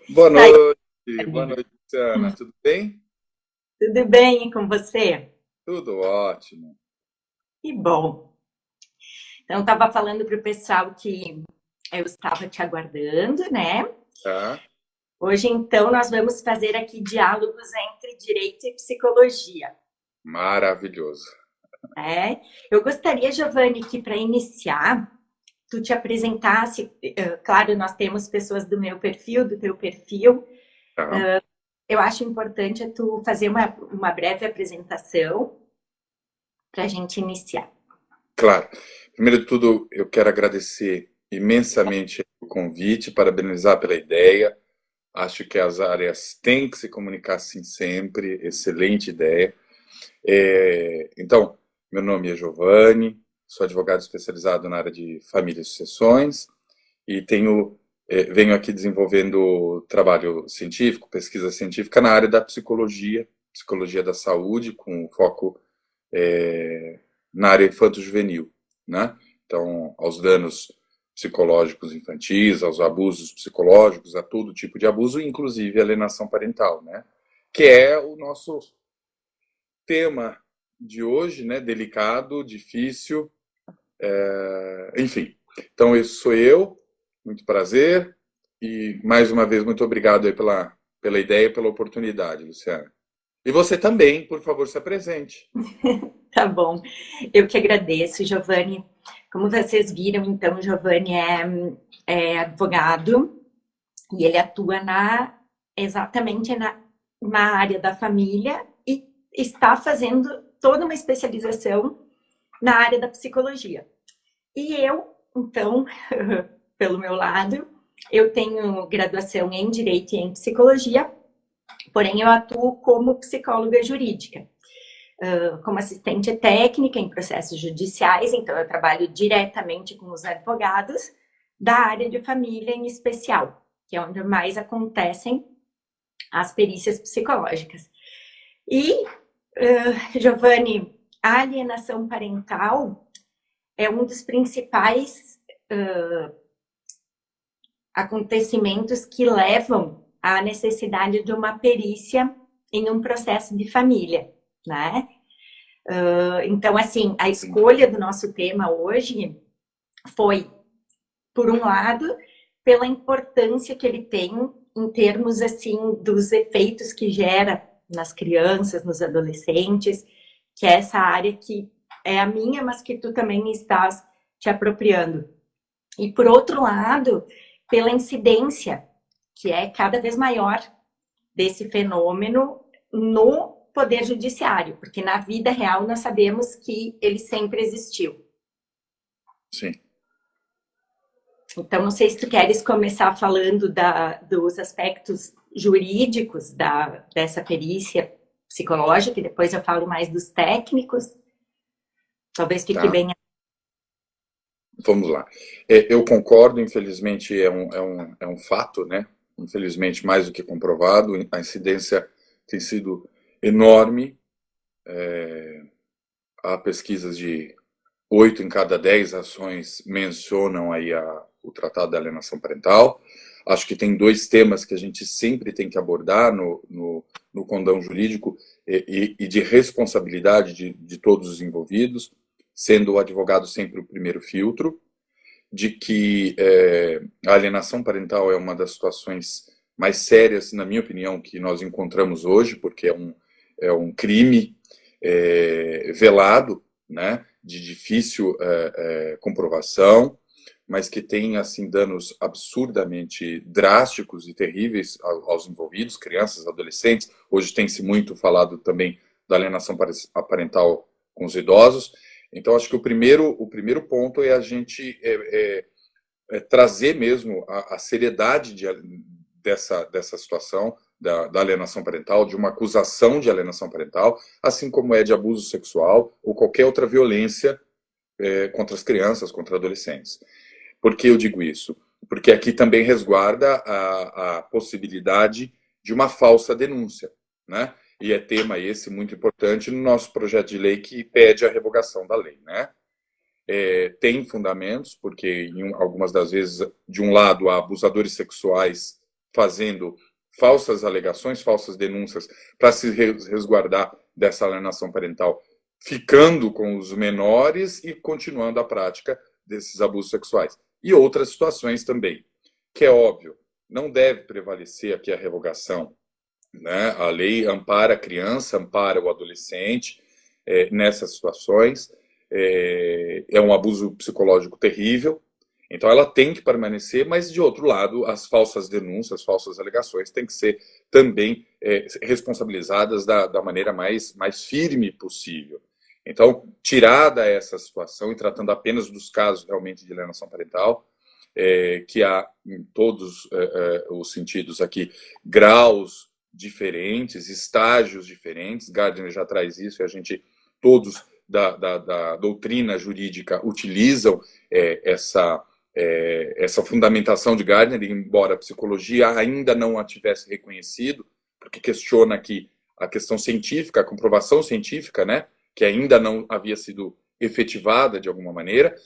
Tá aí, Boa Dani. noite, Luciana. Tudo bem? Tudo bem com você? Tudo ótimo. Que bom. Então, estava falando para o pessoal que eu estava te aguardando, né? Tá? Hoje, então, nós vamos fazer aqui diálogos entre direito e psicologia, Maravilhoso. né? Eu gostaria, Giovanni, que para iniciar, tu te apresentasse. Claro, nós temos pessoas do meu perfil, do teu perfil. Tá? Eu acho importante tu fazer uma breve apresentação para a gente iniciar. Claro. Primeiro de tudo, eu quero agradecer imensamente o convite, parabenizar pela ideia. Acho que as áreas têm que se comunicar assim sempre. Excelente ideia. Então, meu nome é Giovanni, sou advogado especializado na área de família e sucessões. E venho aqui desenvolvendo trabalho científico, pesquisa científica na área da psicologia, psicologia da saúde, com foco na área infanto-juvenil, né? Então, aos danos psicológicos infantis, aos abusos psicológicos, a todo tipo de abuso, inclusive alienação parental, né? Que é o nosso tema de hoje, né? Delicado, difícil, enfim. Então, esse sou eu, muito prazer, e mais uma vez, muito obrigado aí pela ideia e pela oportunidade, Luciana. E você também, por favor, se apresente. Tá bom. Eu que agradeço, Giovanni. Como vocês viram, então, Giovanni é advogado e ele atua exatamente na área da família e está fazendo toda uma especialização na área da psicologia. E eu, então, pelo meu lado, eu tenho graduação em Direito e em Psicologia, porém eu atuo como psicóloga jurídica, como assistente técnica em processos judiciais, então eu trabalho diretamente com os advogados da área de família em especial, que é onde mais acontecem as perícias psicológicas. E, Giovanni, a alienação parental é um dos principais acontecimentos que levam à necessidade de uma perícia em um processo de família, né? Então, assim, a escolha do nosso tema hoje foi, por um lado, pela importância que ele tem em termos, assim, dos efeitos que gera nas crianças, nos adolescentes, que é essa área que é a minha, mas que tu também estás te apropriando. E, por outro lado, pela incidência, que é cada vez maior desse fenômeno no poder judiciário, porque na vida real nós sabemos que ele sempre existiu. Sim. Então, não sei se tu queres começar falando dos aspectos jurídicos dessa perícia psicológica, e depois eu falo mais dos técnicos. Talvez fique Tá? bem. Vamos lá. Eu concordo, infelizmente é um fato, né? Infelizmente, mais do que comprovado, a incidência tem sido enorme. Há pesquisas de 8 em cada 10 ações mencionam aí o Tratado da Alienação Parental. Acho que tem dois temas que a gente sempre tem que abordar no condão jurídico e de responsabilidade de todos os envolvidos, sendo o advogado sempre o primeiro filtro, de que a alienação parental é uma das situações mais sérias, na minha opinião, que nós encontramos hoje, porque é um crime velado, né, de difícil comprovação, mas que tem assim danos absurdamente drásticos e terríveis aos envolvidos, crianças, adolescentes. Hoje tem-se muito falado também da alienação parental com os idosos. Então, acho que o primeiro ponto é a gente trazer mesmo a seriedade dessa situação da alienação parental, de uma acusação de alienação parental, assim como é de abuso sexual ou qualquer outra violência contra as crianças, contra adolescentes. Por que eu digo isso? Porque aqui também resguarda a possibilidade de uma falsa denúncia, né? E é tema esse muito importante no nosso projeto de lei que pede a revogação da lei, né? Tem fundamentos, porque algumas das vezes, de um lado, há abusadores sexuais fazendo falsas alegações, falsas denúncias para se resguardar dessa alienação parental, ficando com os menores e continuando a prática desses abusos sexuais. E outras situações também, que é óbvio, não deve prevalecer aqui a revogação, né? A lei ampara a criança, ampara o adolescente nessas situações, é um abuso psicológico terrível, então ela tem que permanecer, mas de outro lado, as falsas denúncias, as falsas alegações têm que ser também responsabilizadas da maneira mais firme possível. Então, tirada essa situação e tratando apenas dos casos realmente de alienação parental, que há em todos os sentidos aqui graus diferentes, estágios diferentes, Gardner já traz isso e a gente, todos da doutrina jurídica utilizam essa fundamentação de Gardner, embora a psicologia ainda não a tivesse reconhecido, porque questiona aqui a questão científica, a comprovação científica, né, que ainda não havia sido efetivada de alguma maneira,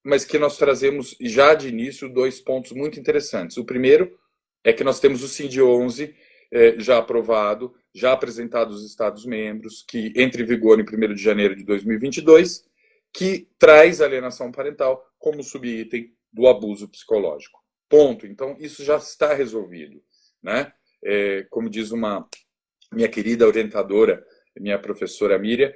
mas que nós trazemos já de início 2 pontos muito interessantes. O primeiro é que nós temos o CID-11 já aprovado, já apresentado aos Estados-membros, que entra em vigor em 1º de janeiro de 2022, que traz a alienação parental como subitem do abuso psicológico. Ponto. Então, isso já está resolvido, né? Como diz uma minha querida orientadora, minha professora Miriam,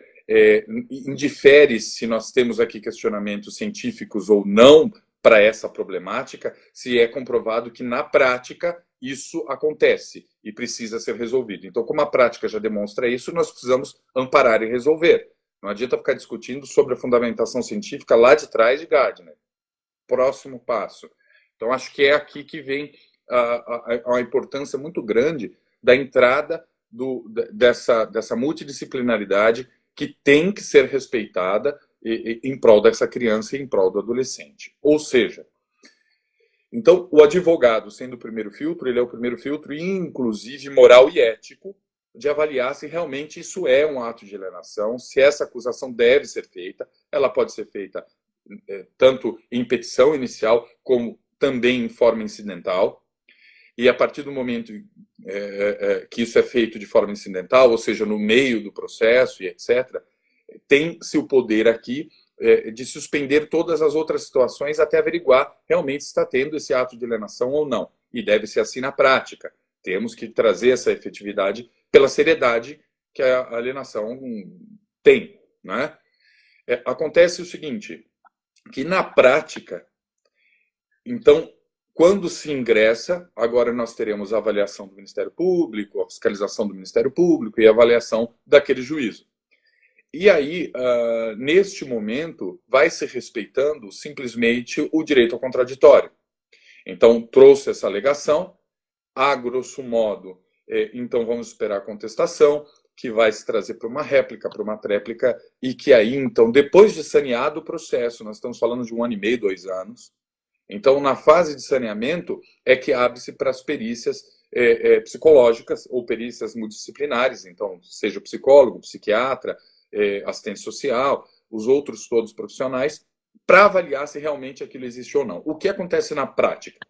indifere se nós temos aqui questionamentos científicos ou não para essa problemática, se é comprovado que na prática isso acontece e precisa ser resolvido. Então, como a prática já demonstra isso, nós precisamos amparar e resolver. Não adianta ficar discutindo sobre a fundamentação científica lá de trás de Gardner. Próximo passo. Então, acho que é aqui que vem a importância muito grande da entrada dessa multidisciplinaridade que tem que ser respeitada em prol dessa criança e em prol do adolescente. Ou seja, então, o advogado, sendo o primeiro filtro, ele é o primeiro filtro, inclusive moral e ético, de avaliar se realmente isso é um ato de alienação, se essa acusação deve ser feita. Ela pode ser feita tanto em petição inicial, como também em forma incidental. E a partir do momento que isso é feito de forma incidental, ou seja, no meio do processo e etc., tem-se o poder aqui de suspender todas as outras situações até averiguar realmente se está tendo esse ato de alienação ou não. E deve ser assim na prática. Temos que trazer essa efetividade pela seriedade que a alienação tem, né? Acontece o seguinte, que na prática, então, quando se ingressa, agora nós teremos a avaliação do Ministério Público, a fiscalização do Ministério Público e a avaliação daquele juízo. E aí, neste momento, vai se respeitando simplesmente o direito ao contraditório. Então, trouxe essa alegação, a grosso modo, então vamos esperar a contestação, que vai se trazer para uma réplica, para uma tréplica, e que aí, então, depois de saneado o processo, nós estamos falando de 1 ano e meio, 2 anos, então, na fase de saneamento, é que abre-se para as perícias psicológicas ou perícias multidisciplinares, então, seja o psicólogo, psiquiatra, assistente social, os outros todos profissionais, para avaliar se realmente aquilo existe ou não. O que acontece na prática?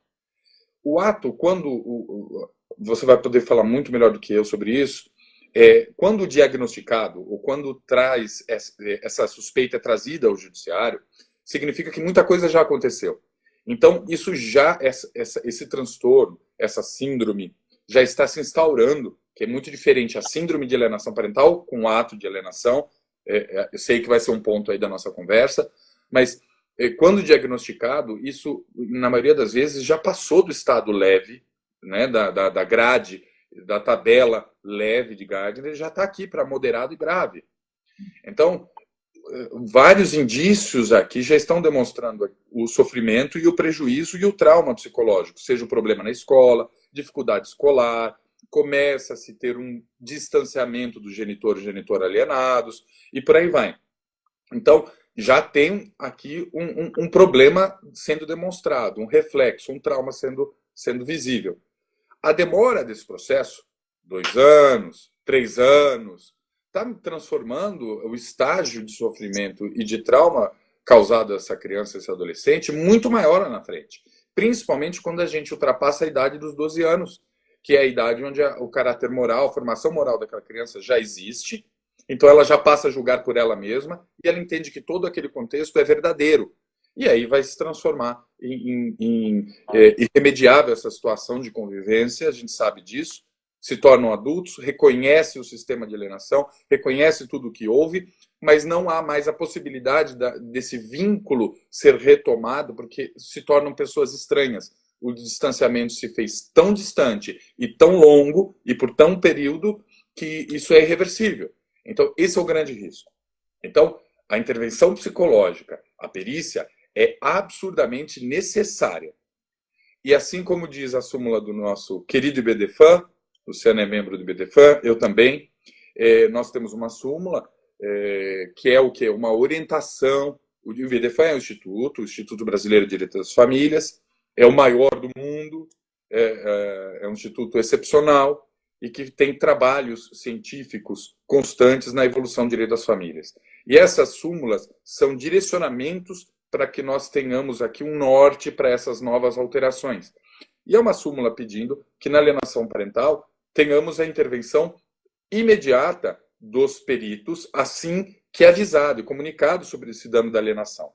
O ato, quando você vai poder falar muito melhor do que eu sobre isso, quando diagnosticado ou quando traz essa suspeita é trazida ao judiciário, significa que muita coisa já aconteceu. Então, isso já, esse transtorno, essa síndrome, já está se instaurando, que é muito diferente a síndrome de alienação parental com o ato de alienação. Eu sei que vai ser um ponto aí da nossa conversa, mas quando diagnosticado, isso, na maioria das vezes, já passou do estado leve, né, da grade, da tabela leve de Gardner, já está aqui para moderado e grave. Então, vários indícios aqui já estão demonstrando o sofrimento e o prejuízo e o trauma psicológico, seja o problema na escola, dificuldade escolar, começa a se ter um distanciamento do genitor e genitor alienados, e por aí vai. Então, já tem aqui um problema sendo demonstrado, um reflexo, um trauma sendo visível. A demora desse processo, 2 anos, 3 anos, está transformando o estágio de sofrimento e de trauma causado a essa criança, esse adolescente, muito maior lá na frente. Principalmente quando a gente ultrapassa a idade dos 12 anos, que é a idade onde o caráter moral, a formação moral daquela criança já existe, então ela já passa a julgar por ela mesma e ela entende que todo aquele contexto é verdadeiro. E aí vai se transformar em irremediável essa situação de convivência, a gente sabe disso, se tornam adultos, reconhece o sistema de alienação, reconhece tudo o que houve, mas não há mais a possibilidade desse vínculo ser retomado, porque se tornam pessoas estranhas. O distanciamento se fez tão distante e tão longo, e por tão período, que isso é irreversível. Então, esse é o grande risco. Então, a intervenção psicológica, a perícia, é absurdamente necessária. E assim como diz a súmula do nosso querido IBDFAN, o Luciano é membro do IBDFAN, eu também, nós temos uma súmula que é o quê? Uma orientação. O IBDFAN é o Instituto Brasileiro de Direito das Famílias, é o maior do mundo, é um instituto excepcional e que tem trabalhos científicos constantes na evolução do direito das famílias. E essas súmulas são direcionamentos para que nós tenhamos aqui um norte para essas novas alterações. E é uma súmula pedindo que na alienação parental tenhamos a intervenção imediata dos peritos, assim que avisado e comunicado sobre esse dano da alienação.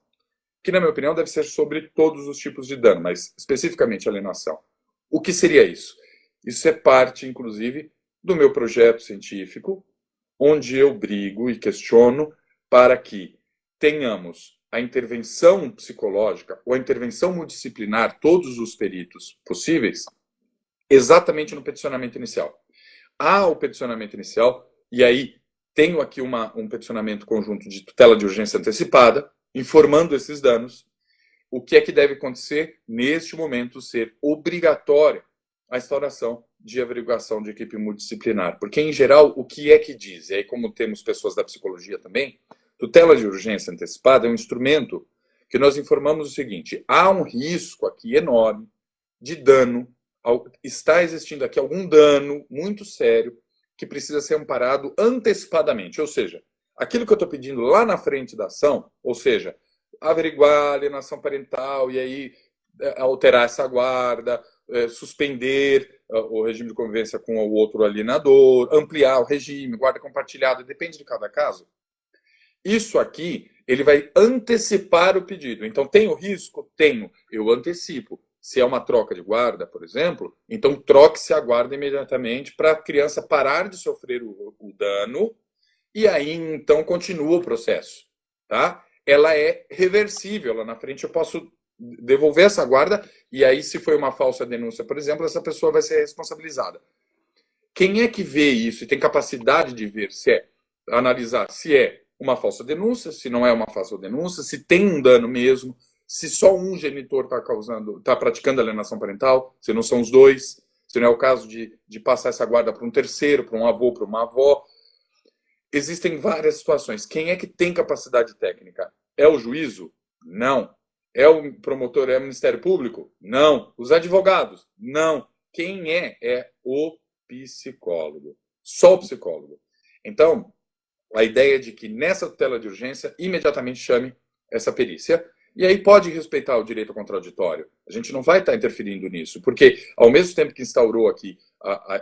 Que, na minha opinião, deve ser sobre todos os tipos de dano, mas especificamente alienação. O que seria isso? Isso é parte, inclusive, do meu projeto científico, onde eu brigo e questiono para que tenhamos a intervenção psicológica ou a intervenção multidisciplinar, todos os peritos possíveis, exatamente no peticionamento inicial. Há o peticionamento inicial, e aí tenho aqui um peticionamento conjunto de tutela de urgência antecipada, informando esses danos. O que é que deve acontecer neste momento? Ser obrigatória a instauração de averiguação de equipe multidisciplinar. Porque, em geral, o que é que diz? E aí, como temos pessoas da psicologia também, tutela de urgência antecipada é um instrumento que nós informamos o seguinte: há um risco aqui enorme de dano, está existindo aqui algum dano muito sério que precisa ser amparado antecipadamente. Ou seja, aquilo que eu estou pedindo lá na frente da ação, ou seja, averiguar a alienação parental e aí alterar essa guarda, suspender o regime de convivência com o outro alienador, ampliar o regime, guarda compartilhada, depende de cada caso. Isso aqui, ele vai antecipar o pedido. Então, tem o risco? Tenho. Eu antecipo. Se é uma troca de guarda, por exemplo, então troque-se a guarda imediatamente para a criança parar de sofrer o dano e aí, então, continua o processo. Tá? Ela é reversível. Lá na frente eu posso devolver essa guarda e aí, se foi uma falsa denúncia, por exemplo, essa pessoa vai ser responsabilizada. Quem é que vê isso e tem capacidade de ver analisar se é uma falsa denúncia, se não é uma falsa denúncia, se tem um dano mesmo, se só um genitor está praticando alienação parental, se não são os dois, se não é o caso de passar essa guarda para um terceiro, para um avô, para uma avó. Existem várias situações. Quem é que tem capacidade técnica? É o juízo? Não. É o promotor? É o Ministério Público? Não. Os advogados? Não. Quem é? É o psicólogo. Só o psicólogo. Então, a ideia é de que nessa tutela de urgência, imediatamente chame essa perícia. E aí pode respeitar o direito ao contraditório. A gente não vai estar interferindo nisso, porque ao mesmo tempo que instaurou aqui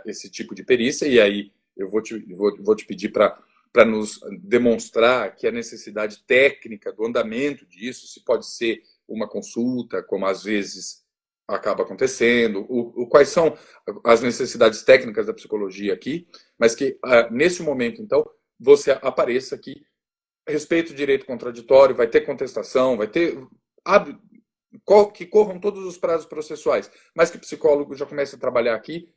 esse tipo de perícia, e aí eu vou te pedir para nos demonstrar que a necessidade técnica do andamento disso, se pode ser uma consulta, como às vezes acaba acontecendo, quais são as necessidades técnicas da psicologia aqui, mas que nesse momento, então, você apareça aqui, respeito o direito contraditório, vai ter contestação, vai ter que corram todos os prazos processuais, mas que o psicólogo já comece a trabalhar aqui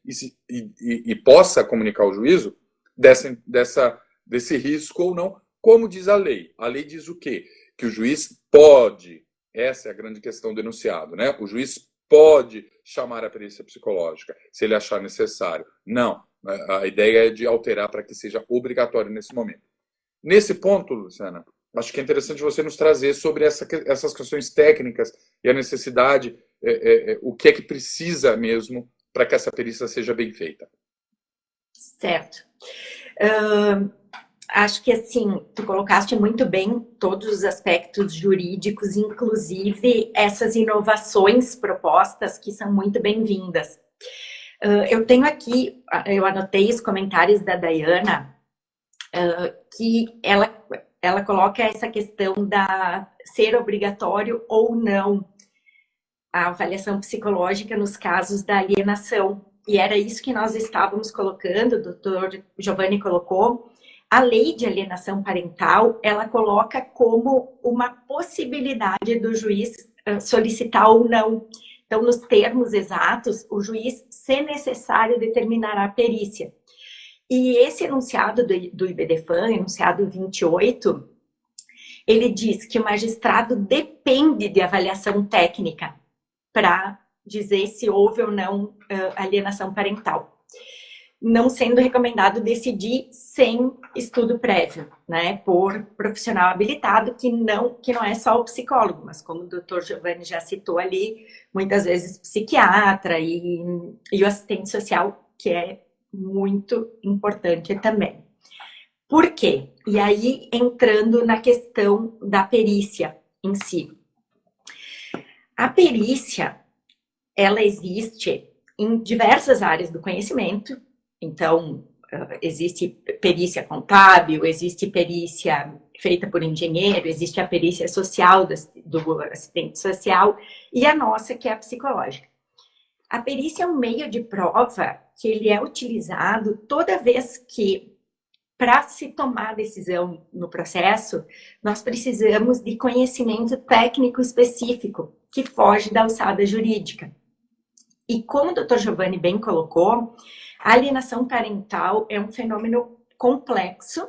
e possa comunicar ao juízo desse risco ou não, como diz a lei. A lei diz o quê? Que o juiz pode, essa é a grande questão do enunciado, né? O juiz pode chamar a perícia psicológica, se ele achar necessário. Não, a ideia é de alterar para que seja obrigatório nesse momento. Nesse ponto, Luciana, acho que é interessante você nos trazer sobre essas questões técnicas e a necessidade, o que é que precisa mesmo para que essa perícia seja bem feita. Certo. Acho que, assim, tu colocaste muito bem todos os aspectos jurídicos, inclusive essas inovações propostas que são muito bem-vindas. Eu tenho aqui, eu anotei os comentários da Dayana, que ela coloca essa questão da ser obrigatório ou não a avaliação psicológica nos casos da alienação. E era isso que nós estávamos colocando, o doutor Giovanni colocou. A lei de alienação parental, ela coloca como uma possibilidade do juiz solicitar ou não. Então, nos termos exatos, o juiz, se necessário, determinará a perícia. E esse enunciado do IBDFAN, enunciado 28, ele diz que o magistrado depende de avaliação técnica para dizer se houve ou não alienação parental. Não sendo recomendado decidir sem estudo prévio, né, por profissional habilitado, que não é só o psicólogo, mas como o doutor Giovanni já citou ali, muitas vezes psiquiatra e o assistente social, que é muito importante também. Por quê? E aí, entrando na questão da perícia em si. A perícia, ela existe em diversas áreas do conhecimento. Então, existe perícia contábil, existe perícia feita por engenheiro, existe a perícia social do assistente social e a nossa, que é a psicológica. A perícia é um meio de prova que ele é utilizado toda vez que, para se tomar decisão no processo, nós precisamos de conhecimento técnico específico que foge da alçada jurídica. E como o Dr. Giovanni bem colocou, a alienação parental é um fenômeno complexo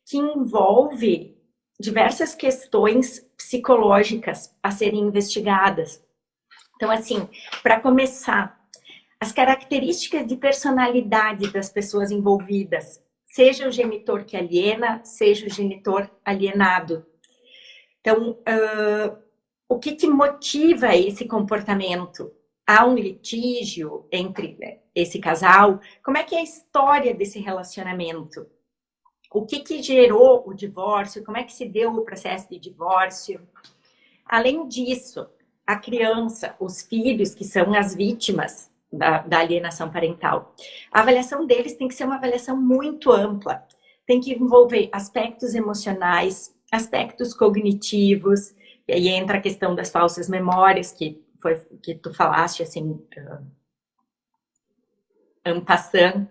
que envolve diversas questões psicológicas a serem investigadas. Então, assim, para começar, as características de personalidade das pessoas envolvidas, seja o genitor que aliena, seja o genitor alienado. Então, o que motiva esse comportamento? Há um litígio entre esse casal? Como é que é a história desse relacionamento? O que gerou o divórcio? Como é que se deu o processo de divórcio? Além disso, a criança, os filhos, que são as vítimas da alienação parental, a avaliação deles tem que ser uma avaliação muito ampla. Tem que envolver aspectos emocionais, aspectos cognitivos, e aí entra a questão das falsas memórias, que tu falaste, assim, en passant.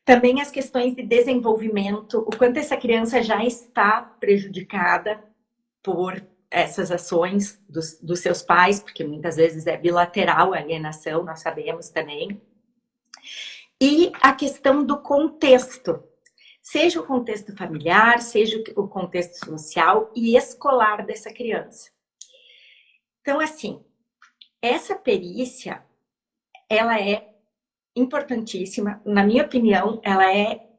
Também as questões de desenvolvimento, o quanto essa criança já está prejudicada por essas ações dos seus pais, porque muitas vezes é bilateral a alienação, nós sabemos também. E a questão do contexto, seja o contexto familiar, seja o contexto social e escolar dessa criança. Então, assim, essa perícia, ela é importantíssima, na minha opinião, ela é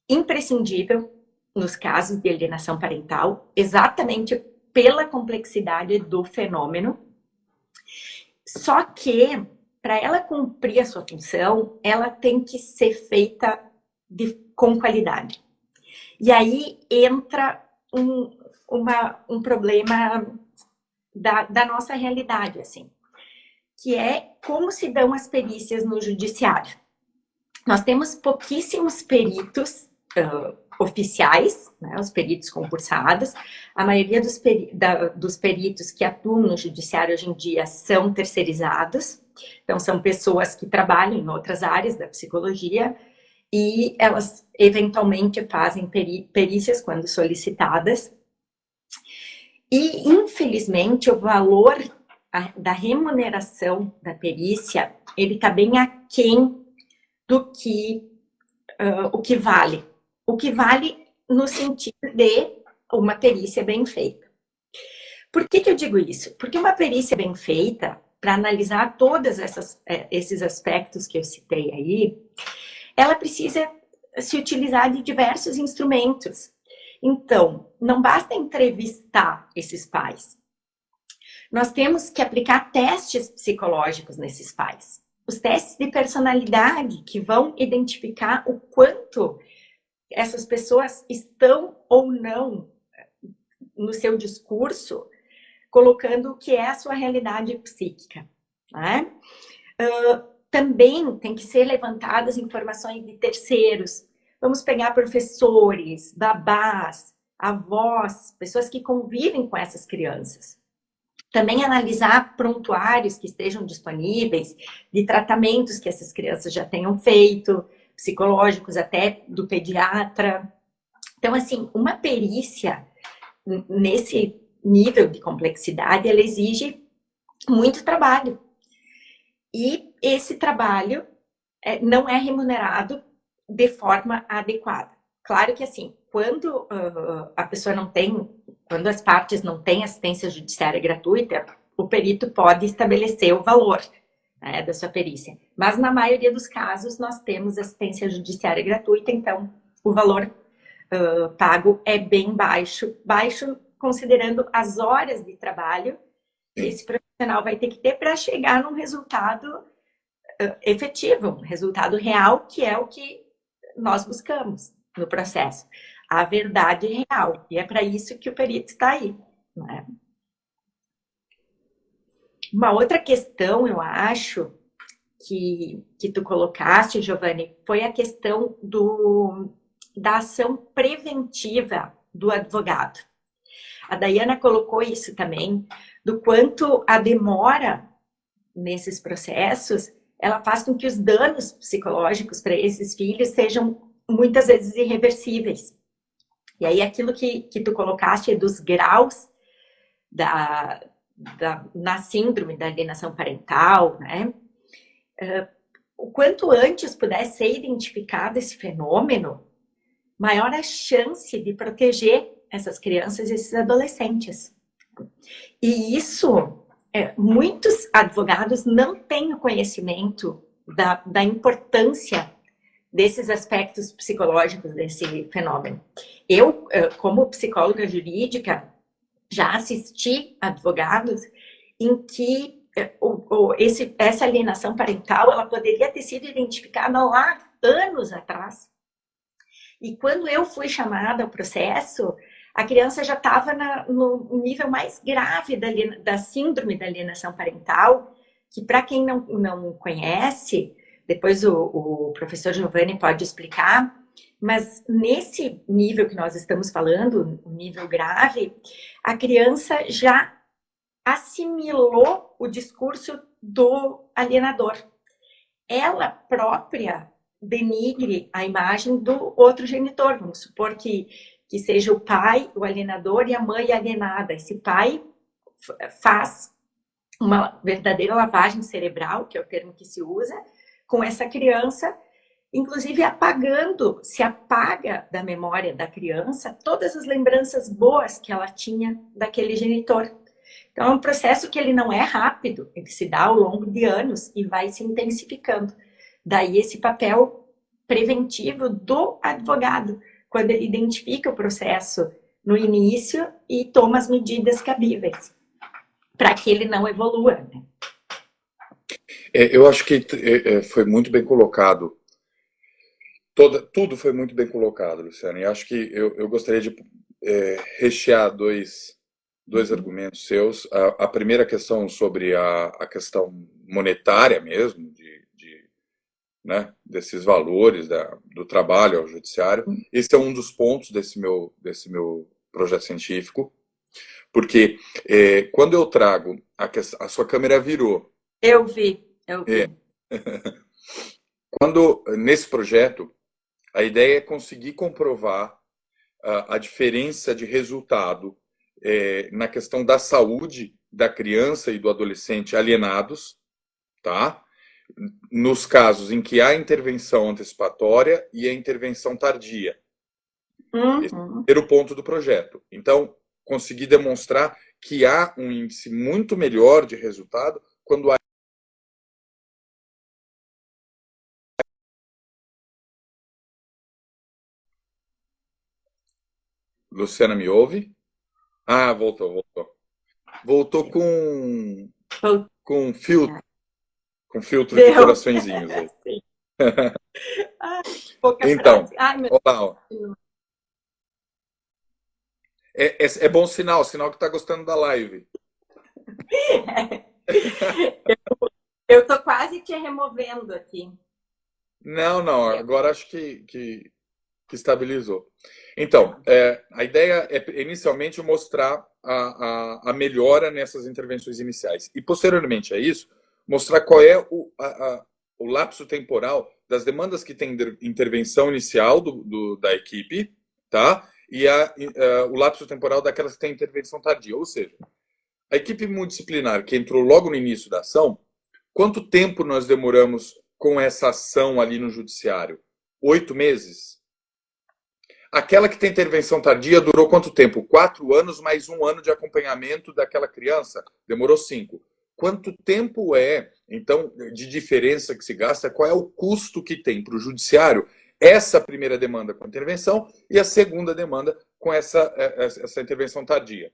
imprescindível nos casos de alienação parental, exatamente pela complexidade do fenômeno. Só que, para ela cumprir a sua função, ela tem que ser feita com qualidade. E aí entra um problema da nossa realidade, assim, que é como se dão as perícias no judiciário. Nós temos pouquíssimos peritos oficiais, né, os peritos concursados. A maioria dos peritos que atuam no judiciário hoje em dia são terceirizados. Então, são pessoas que trabalham em outras áreas da psicologia e elas eventualmente fazem perícias quando solicitadas. E, infelizmente, o valor da remuneração da perícia, ele está bem aquém do que o que vale. O que vale no sentido de uma perícia bem feita. Por que eu digo isso? Porque uma perícia bem feita, para analisar todos esses aspectos que eu citei aí, ela precisa se utilizar de diversos instrumentos. Então, não basta entrevistar esses pais. Nós temos que aplicar testes psicológicos nesses pais. Os testes de personalidade que vão identificar o quanto essas pessoas estão ou não no seu discurso colocando o que é a sua realidade psíquica, né? também tem que ser levantadas informações de terceiros. Vamos pegar professores, babás, avós, pessoas que convivem com essas crianças. Também analisar prontuários que estejam disponíveis, de tratamentos que essas crianças já tenham feito, psicológicos até do pediatra. Então, assim, uma perícia nesse nível de complexidade, ela exige muito trabalho. E esse trabalho não é remunerado de forma adequada. Claro que, assim, quando a pessoa não tem, quando as partes não têm assistência judiciária gratuita, o perito pode estabelecer o valor, né, da sua perícia. Mas, na maioria dos casos, nós temos assistência judiciária gratuita, então o valor pago é bem baixo, baixo considerando as horas de trabalho que esse profissional vai ter que ter para chegar num resultado efetivo, um resultado real, que é o que nós buscamos no processo. A verdade real. E é para isso que o perito está aí. Né? Uma outra questão, eu acho, que tu colocaste, Giovanni, foi a questão da ação preventiva do advogado. A Daiana colocou isso também, do quanto a demora nesses processos, ela faz com que os danos psicológicos para esses filhos sejam muitas vezes irreversíveis. E aí aquilo que tu colocaste dos graus na síndrome da alienação parental, né? O quanto antes puder ser identificado esse fenômeno, maior a chance de proteger essas crianças e esses adolescentes. E isso, muitos advogados não têm o conhecimento da importância desses aspectos psicológicos desse fenômeno. Eu, como psicóloga jurídica, já assisti advogados em que essa alienação parental ela poderia ter sido identificada lá anos atrás. E quando eu fui chamada ao processo, a criança já estava no nível mais grave da síndrome da alienação parental, que para quem não conhece, depois o professor Giovanni pode explicar, mas nesse nível que nós estamos falando, o nível grave, a criança já assimilou o discurso do alienador. Ela própria denigre a imagem do outro genitor. Vamos supor que seja o pai, o alienador, e a mãe alienada. Esse pai faz uma verdadeira lavagem cerebral, que é o termo que se usa, com essa criança, inclusive se apaga da memória da criança todas as lembranças boas que ela tinha daquele genitor. Então, é um processo que ele não é rápido, ele se dá ao longo de anos e vai se intensificando. Daí esse papel preventivo do advogado, quando ele identifica o processo no início e toma as medidas cabíveis, para que ele não evolua. Né? Eu acho que foi muito bem colocado. Tudo foi muito bem colocado, Luciana. E acho que eu gostaria de rechear dois argumentos seus. A primeira questão sobre a questão monetária mesmo, né, desses valores do trabalho ao judiciário. Esse é um dos pontos desse meu projeto científico, porque quando eu trago a sua câmera virou. Eu vi. Quando nesse projeto a ideia é conseguir comprovar a diferença de resultado na questão da saúde da criança e do adolescente alienados, tá? Nos casos em que há intervenção antecipatória e a intervenção tardia. Esse é o primeiro ponto do projeto. Então, conseguir demonstrar que há um índice muito melhor de resultado quando há. Luciana, me ouve? Ah, voltou. Voltou com filtro. Com filtro de coraçõezinhos aí. Então, olá, é bom sinal que está gostando da live. Eu tô quase te te removendo aqui. Não, agora acho que estabilizou. Então, a ideia é inicialmente mostrar a melhora nessas intervenções iniciais. E posteriormente a isso, mostrar qual é o lapso temporal das demandas que tem intervenção inicial da equipe, tá? E o lapso temporal daquelas que têm intervenção tardia. Ou seja, a equipe multidisciplinar que entrou logo no início da ação, quanto tempo nós demoramos com essa ação ali no judiciário? 8 meses? Aquela que tem intervenção tardia durou quanto tempo? 4 anos mais 1 ano de acompanhamento daquela criança? Demorou 5. Quanto tempo então, de diferença que se gasta? Qual é o custo que tem para o judiciário essa primeira demanda com intervenção e a segunda demanda com essa intervenção tardia?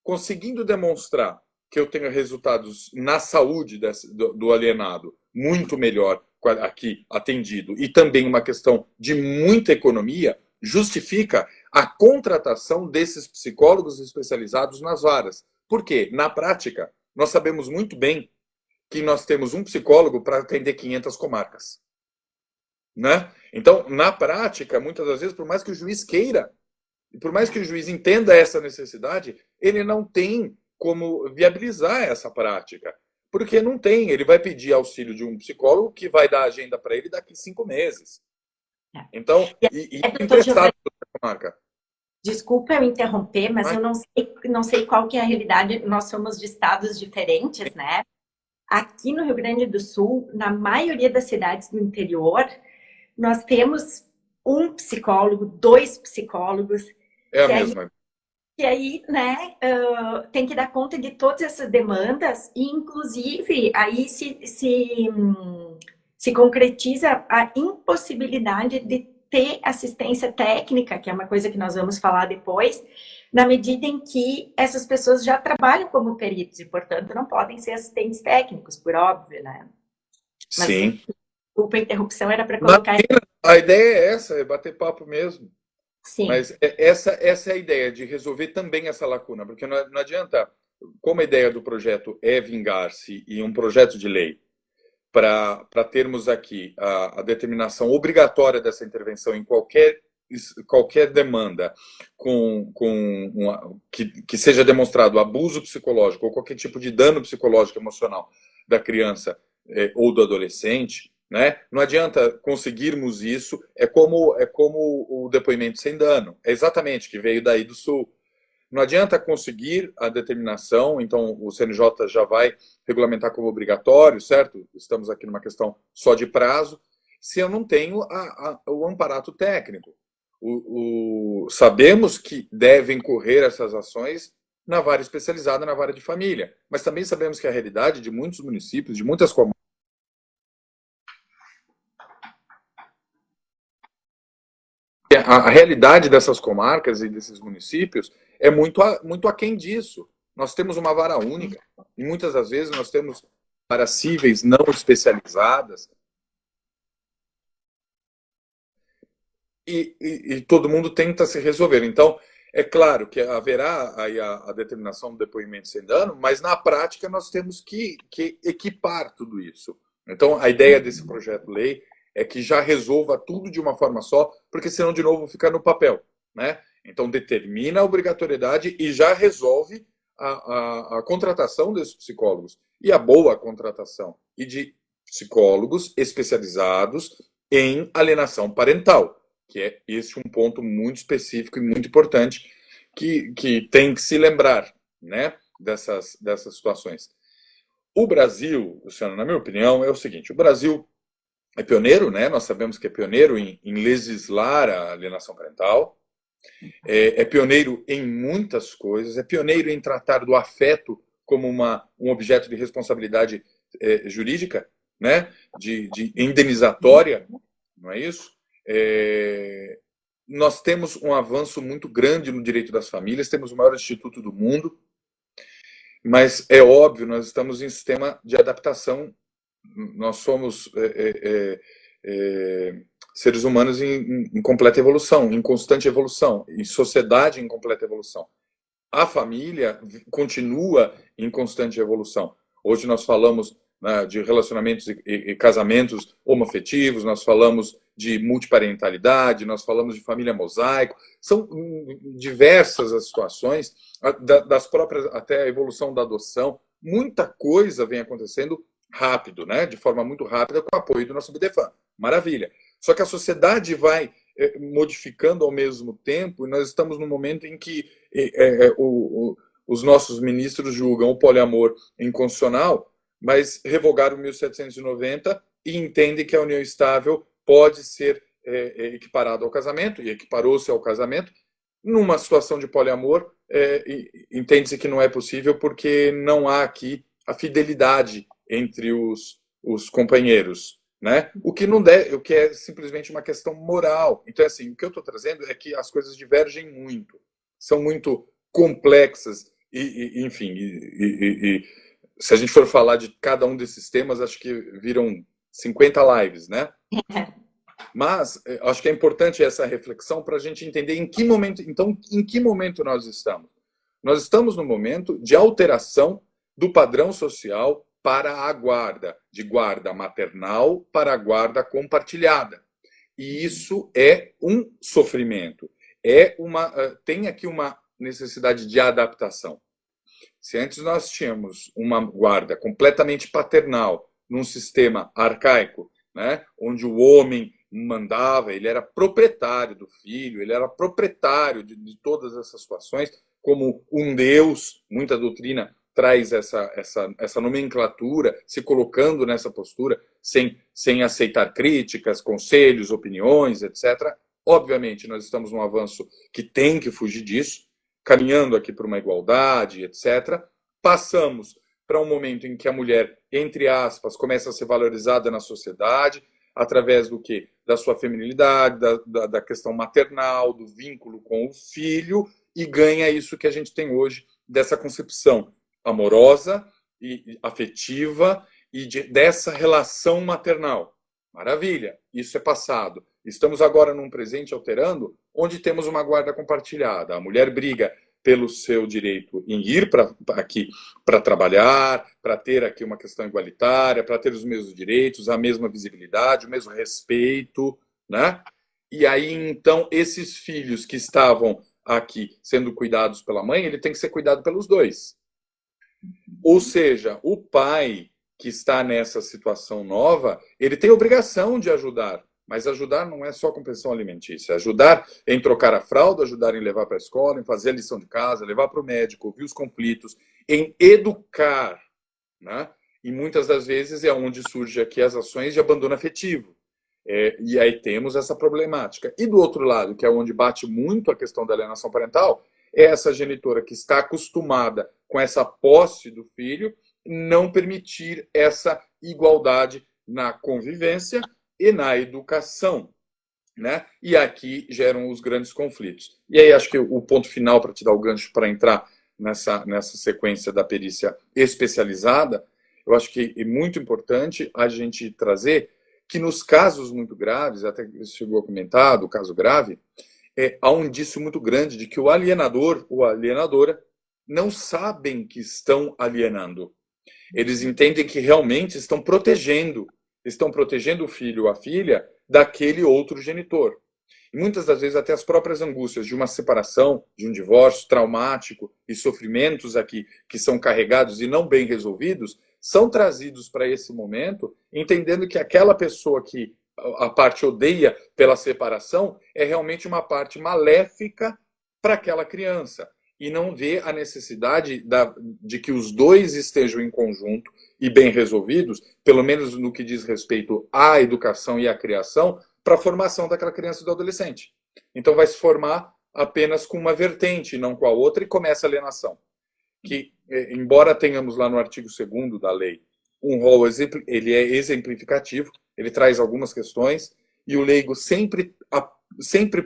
Conseguindo demonstrar que eu tenho resultados na saúde do alienado muito melhor aqui atendido e também uma questão de muita economia, justifica a contratação desses psicólogos especializados nas varas. Por quê? Na prática, nós sabemos muito bem que nós temos um psicólogo para atender 500 comarcas. Né? Então, na prática, muitas das vezes, por mais que o juiz queira, e por mais que o juiz entenda essa necessidade, ele não tem como viabilizar essa prática. Porque não tem. Ele vai pedir auxílio de um psicólogo que vai dar agenda para ele daqui 5 meses. Então, emprestado da comarca. Desculpa eu interromper, mas eu não sei qual que é a realidade. Nós somos de estados diferentes, né? Aqui no Rio Grande do Sul, na maioria das cidades do interior, nós temos um psicólogo, 2 psicólogos. É a mesma. E aí, né, tem que dar conta de todas essas demandas e, inclusive, aí se concretiza a impossibilidade de ter assistência técnica, que é uma coisa que nós vamos falar depois, na medida em que essas pessoas já trabalham como peritos e, portanto, não podem ser assistentes técnicos, por óbvio, né? Mas, sim. Desculpa a interrupção, era para colocar... A ideia é essa, é bater papo mesmo. Sim. Mas essa é a ideia, de resolver também essa lacuna, porque não adianta, como a ideia do projeto é vingar-se e um projeto de lei, para termos aqui a determinação obrigatória dessa intervenção em qualquer demanda que seja demonstrado abuso psicológico ou qualquer tipo de dano psicológico emocional da criança ou do adolescente, né? Não adianta conseguirmos isso, é como o depoimento sem dano, é exatamente, que veio daí do Sul. Não adianta conseguir a determinação, então o CNJ já vai regulamentar como obrigatório, certo? Estamos aqui numa questão só de prazo, se eu não tenho o amparato técnico. Sabemos que devem correr essas ações na vara especializada, na vara de família, mas também sabemos que a realidade de muitos municípios, de muitas comarcas, a realidade dessas comarcas e desses municípios é muito aquém disso. Nós temos uma vara única e muitas das vezes nós temos varas cíveis não especializadas e todo mundo tenta se resolver. Então, é claro que haverá aí a determinação do depoimento sem dano, mas na prática nós temos que equipar tudo isso. Então, a ideia desse projeto-lei é que já resolva tudo de uma forma só, porque senão, de novo, fica no papel, né? Então, determina a obrigatoriedade e já resolve a contratação desses psicólogos. E a boa contratação. E de psicólogos especializados em alienação parental, que é esse um ponto muito específico e muito importante que tem que se lembrar, né, dessas situações. O Brasil, Luciano, na minha opinião, é o seguinte: o Brasil é pioneiro, né? Nós sabemos que é pioneiro em legislar a alienação parental, é pioneiro em muitas coisas, é pioneiro em tratar do afeto como um objeto de responsabilidade jurídica, né? De indenizatória, não é isso? Nós temos um avanço muito grande no direito das famílias, temos o maior instituto do mundo, mas é óbvio, nós estamos em sistema de adaptação. Nós somos seres humanos em completa evolução, em constante evolução, em sociedade em completa evolução. A família continua em constante evolução. Hoje nós falamos né, de relacionamentos e casamentos homoafetivos, nós falamos de multiparentalidade, nós falamos de família mosaico, são diversas as situações, das próprias, até a evolução da adoção, muita coisa vem acontecendo rápido, né, de forma muito rápida, com o apoio do nosso BDFAN. Maravilha. Só que a sociedade vai modificando ao mesmo tempo, e nós estamos num momento em que os nossos ministros julgam o poliamor inconstitucional, mas revogaram 1790 e entendem que a união estável pode ser equiparada ao casamento, e equiparou-se ao casamento. Numa situação de poliamor, entende-se que não é possível porque não há aqui a fidelidade entre os companheiros, né? O que é simplesmente uma questão moral. Então, assim, o que eu estou trazendo é que as coisas divergem muito, são muito complexas enfim, se a gente for falar de cada um desses temas, acho que viram 50 lives, né? Mas acho que é importante essa reflexão para a gente entender em que momento, então, em que momento nós estamos. Nós estamos no momento de alteração do padrão social para a guarda, de guarda maternal para a guarda compartilhada. E isso é um sofrimento, tem aqui uma necessidade de adaptação. Se antes nós tínhamos uma guarda completamente paternal, num sistema arcaico, né, onde o homem mandava, ele era proprietário do filho, ele era proprietário de todas essas situações, como um Deus, muita doutrina traz essa nomenclatura, se colocando nessa postura, sem aceitar críticas, conselhos, opiniões, etc. Obviamente, nós estamos num avanço que tem que fugir disso, caminhando aqui para uma igualdade, etc. Passamos para um momento em que a mulher, entre aspas, começa a ser valorizada na sociedade, através do quê? Da sua feminilidade, da questão maternal, do vínculo com o filho, e ganha isso que a gente tem hoje, dessa concepção amorosa e afetiva e dessa relação maternal. Maravilha, isso é passado. Estamos agora num presente alterando, onde temos uma guarda compartilhada. A mulher briga pelo seu direito em ir aqui para trabalhar, para ter aqui uma questão igualitária, para ter os mesmos direitos, a mesma visibilidade, o mesmo respeito, né? E aí, então, esses filhos que estavam aqui sendo cuidados pela mãe, ele tem que ser cuidado pelos dois. Ou seja, o pai que está nessa situação nova, ele tem obrigação de ajudar, mas ajudar não é só com pensão alimentícia, ajudar em trocar a fralda, ajudar em levar para a escola, em fazer a lição de casa, levar para o médico, ouvir os conflitos, em educar, né? E muitas das vezes é onde surge aqui as ações de abandono afetivo. E aí temos essa problemática. E do outro lado, que é onde bate muito a questão da alienação parental, é essa genitora que está acostumada com essa posse do filho, não permitir essa igualdade na convivência e na educação, né? E aqui geram os grandes conflitos. E aí acho que o ponto final, para te dar o gancho para entrar nessa sequência da perícia especializada, eu acho que é muito importante a gente trazer que nos casos muito graves, até que você chegou a comentar, do caso grave, há um indício muito grande de que o alienador ou a alienadora não sabem que estão alienando. Eles entendem que realmente estão protegendo o filho ou a filha daquele outro genitor. E muitas das vezes até as próprias angústias de uma separação, de um divórcio traumático e sofrimentos aqui que são carregados e não bem resolvidos, são trazidos para esse momento, entendendo que aquela pessoa que a parte odeia pela separação é realmente uma parte maléfica para aquela criança. E não vê a necessidade de que os dois estejam em conjunto e bem resolvidos, pelo menos no que diz respeito à educação e à criação, para a formação daquela criança e do adolescente. Então vai se formar apenas com uma vertente, não com a outra, e começa a alienação. Que, embora tenhamos lá no artigo 2º da lei um rol, ele é exemplificativo, ele traz algumas questões, e o leigo sempre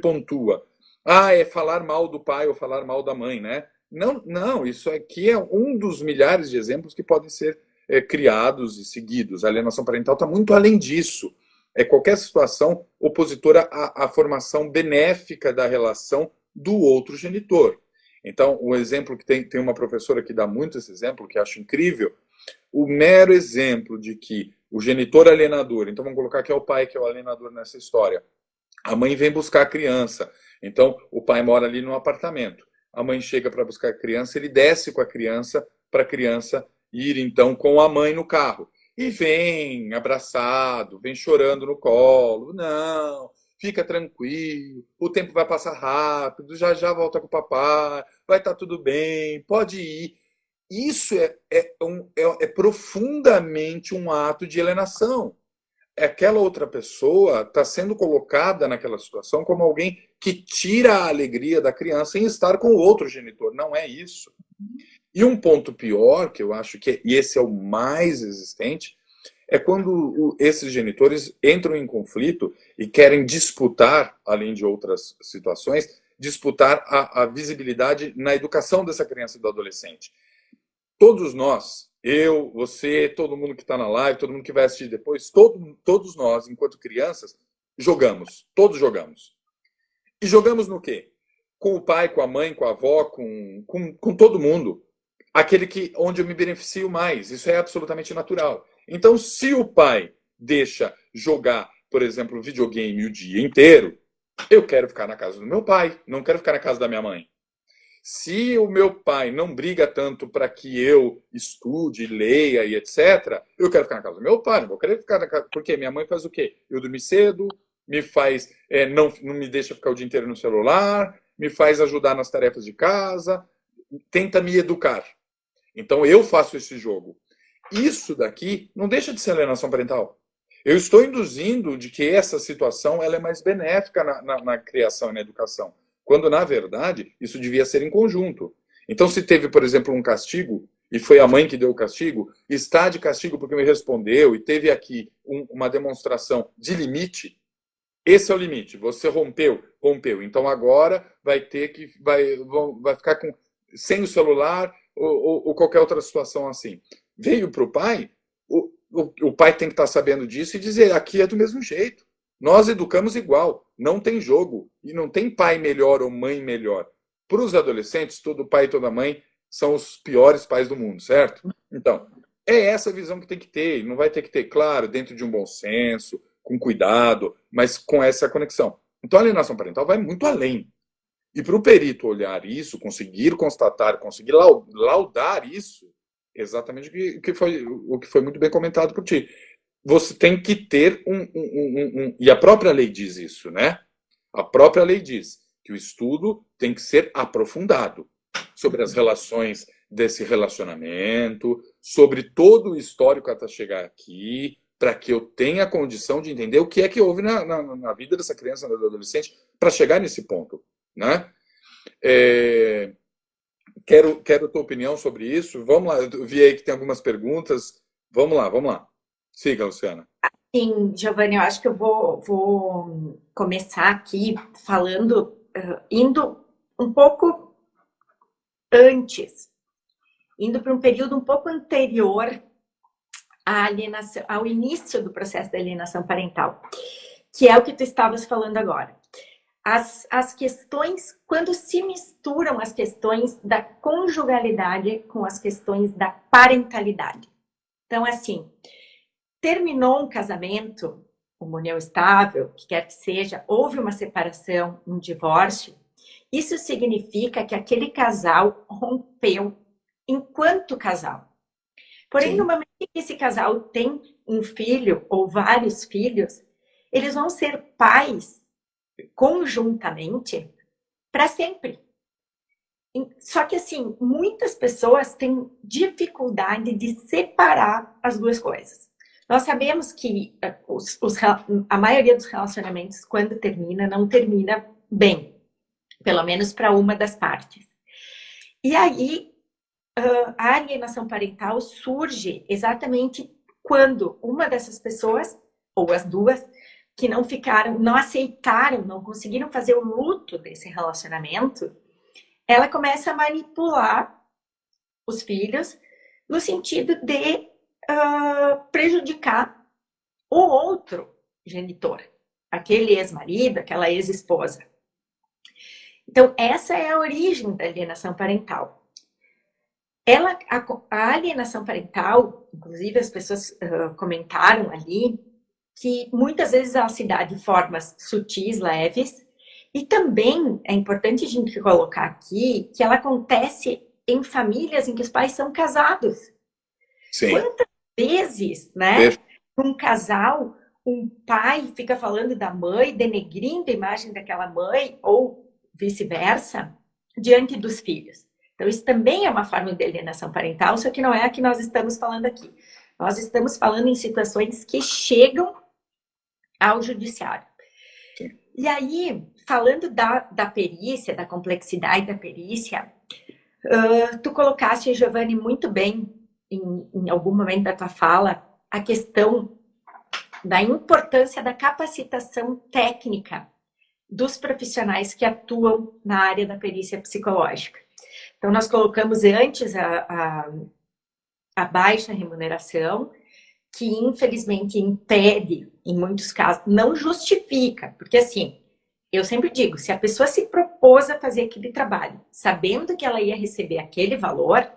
pontua. É falar mal do pai ou falar mal da mãe, né? Não, isso aqui é um dos milhares de exemplos que podem ser criados e seguidos. A alienação parental está muito além disso. É qualquer situação opositora à formação benéfica da relação do outro genitor. Então, o exemplo que tem uma professora que dá muito esse exemplo, que acho incrível, o mero exemplo de que o genitor alienador, então vamos colocar que é o pai que é o alienador nessa história, a mãe vem buscar a criança, então o pai mora ali no apartamento, a mãe chega para buscar a criança, ele desce com a criança para a criança ir então com a mãe no carro. E vem abraçado, vem chorando no colo. Não, fica tranquilo, o tempo vai passar rápido, já já volta com o papai, vai estar tudo bem, pode ir. Isso é profundamente um ato de alienação. Aquela outra pessoa está sendo colocada naquela situação como alguém que tira a alegria da criança em estar com o outro genitor. Não é isso. E um ponto pior, que eu acho que e esse é o mais existente, é quando esses genitores entram em conflito e querem disputar, além de outras situações, disputar a visibilidade na educação dessa criança e do adolescente. Todos nós, eu, você, todo mundo que está na live, todo mundo que vai assistir depois, todos nós, enquanto crianças, jogamos. Todos jogamos. E jogamos no quê? Com o pai, com a mãe, com a avó, com todo mundo. Aquele onde eu me beneficio mais. Isso é absolutamente natural. Então, se o pai deixa jogar, por exemplo, videogame o dia inteiro, eu quero ficar na casa do meu pai, não quero ficar na casa da minha mãe. Se o meu pai não briga tanto para que eu estude, leia e etc., eu quero ficar na casa do meu pai, não vou querer ficar na casa. Porque minha mãe faz o quê? Eu dormir cedo, me faz, não me deixa ficar o dia inteiro no celular, me faz ajudar nas tarefas de casa, tenta me educar. Então eu faço esse jogo. Isso daqui não deixa de ser alienação parental. Eu estou induzindo de que essa situação ela é mais benéfica na criação e na educação, quando, na verdade, isso devia ser em conjunto. Então, se teve, por exemplo, um castigo, e foi a mãe que deu o castigo, está de castigo porque me respondeu, e teve aqui uma demonstração de limite, esse é o limite. Você rompeu. Então, agora vai ter que vai ficar sem o celular ou qualquer outra situação assim. Veio para o pai, o pai tem que estar sabendo disso e dizer, aqui é do mesmo jeito. Nós educamos igual, não tem jogo. E não tem pai melhor ou mãe melhor. Para os adolescentes, todo pai e toda mãe são os piores pais do mundo, certo? Então, é essa visão que tem que ter. Não vai ter que ter, claro, dentro de um bom senso, com cuidado, mas com essa conexão. Então, a alienação parental vai muito além. E para o perito olhar isso, conseguir constatar, conseguir laudar isso, exatamente o que foi muito bem comentado por ti. Você tem que ter e a própria lei diz isso, né? A própria lei diz que o estudo tem que ser aprofundado sobre as relações desse relacionamento, sobre todo o histórico até chegar aqui, para que eu tenha a condição de entender o que é que houve na vida dessa criança, do adolescente, para chegar nesse ponto, né? Quero a tua opinião sobre isso. Vamos lá, eu vi aí que tem algumas perguntas. Vamos lá. Siga, Luciana. Sim, Giovanni, eu acho que eu vou começar aqui falando, indo um pouco antes, indo para um período um pouco anterior à alienação, ao início do processo da alienação parental, que é o que tu estavas falando agora. As questões, quando se misturam as questões da conjugalidade com as questões da parentalidade. Então, assim, terminou um casamento, uma união estável, que quer que seja, houve uma separação, um divórcio, isso significa que aquele casal rompeu enquanto casal. Porém, no momento que esse casal tem um filho ou vários filhos, eles vão ser pais conjuntamente para sempre. Só que, assim, muitas pessoas têm dificuldade de separar as duas coisas. Nós sabemos que a maioria dos relacionamentos, quando termina, não termina bem, pelo menos para uma das partes. E aí, a alienação parental surge exatamente quando uma dessas pessoas, ou as duas, que não aceitaram, não conseguiram fazer o luto desse relacionamento, ela começa a manipular os filhos no sentido de prejudicar o outro genitor, aquele ex-marido, aquela ex-esposa. Então, essa é a origem da alienação parental. A alienação parental, inclusive as pessoas comentaram ali, que muitas vezes ela se dá de formas sutis, leves, e também é importante a gente colocar aqui que ela acontece em famílias em que os pais são casados. Sim. Quantas vezes, né, um casal, um pai fica falando da mãe, denegrindo a imagem daquela mãe, ou vice-versa, diante dos filhos. Então, isso também é uma forma de alienação parental, só que não é a que nós estamos falando aqui. Nós estamos falando em situações que chegam ao judiciário. Sim. E aí, falando da perícia, da complexidade da perícia, tu colocaste, Giovanni, muito bem, em algum momento da tua fala, a questão da importância da capacitação técnica dos profissionais que atuam na área da perícia psicológica. Então, nós colocamos antes a baixa remuneração, que infelizmente impede, em muitos casos, não justifica, porque assim, eu sempre digo, se a pessoa se propôs a fazer aquele trabalho, sabendo que ela ia receber aquele valor,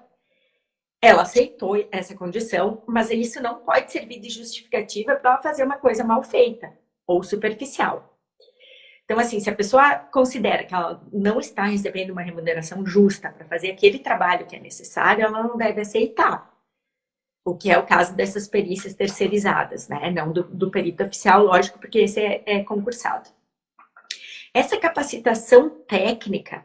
ela aceitou essa condição, mas isso não pode servir de justificativa para ela fazer uma coisa mal feita ou superficial. Então, assim, se a pessoa considera que ela não está recebendo uma remuneração justa para fazer aquele trabalho que é necessário, ela não deve aceitar. O que é o caso dessas perícias terceirizadas, né? Não do perito oficial, lógico, porque esse é concursado. Essa capacitação técnica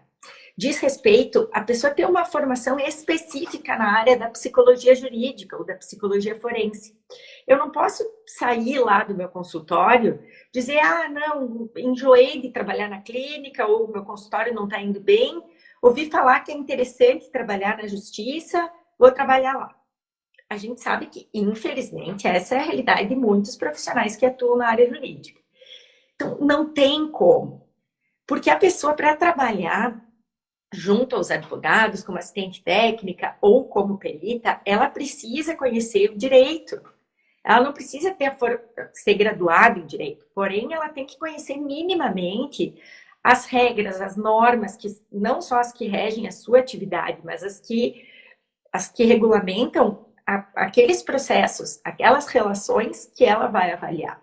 diz respeito a pessoa ter uma formação específica na área da psicologia jurídica ou da psicologia forense. Eu não posso sair lá do meu consultório, dizer, não, enjoei de trabalhar na clínica, ou meu consultório não está indo bem, ouvi falar que é interessante trabalhar na justiça, vou trabalhar lá. A gente sabe que, infelizmente, essa é a realidade de muitos profissionais que atuam na área jurídica. Então, não tem como. Porque a pessoa, para trabalhar junto aos advogados, como assistente técnica ou como perita, ela precisa conhecer o direito. Ela não precisa ser graduada em direito, porém ela tem que conhecer minimamente as regras, as normas, que não só as que regem a sua atividade, mas as que regulamentam aqueles processos, aquelas relações que ela vai avaliar.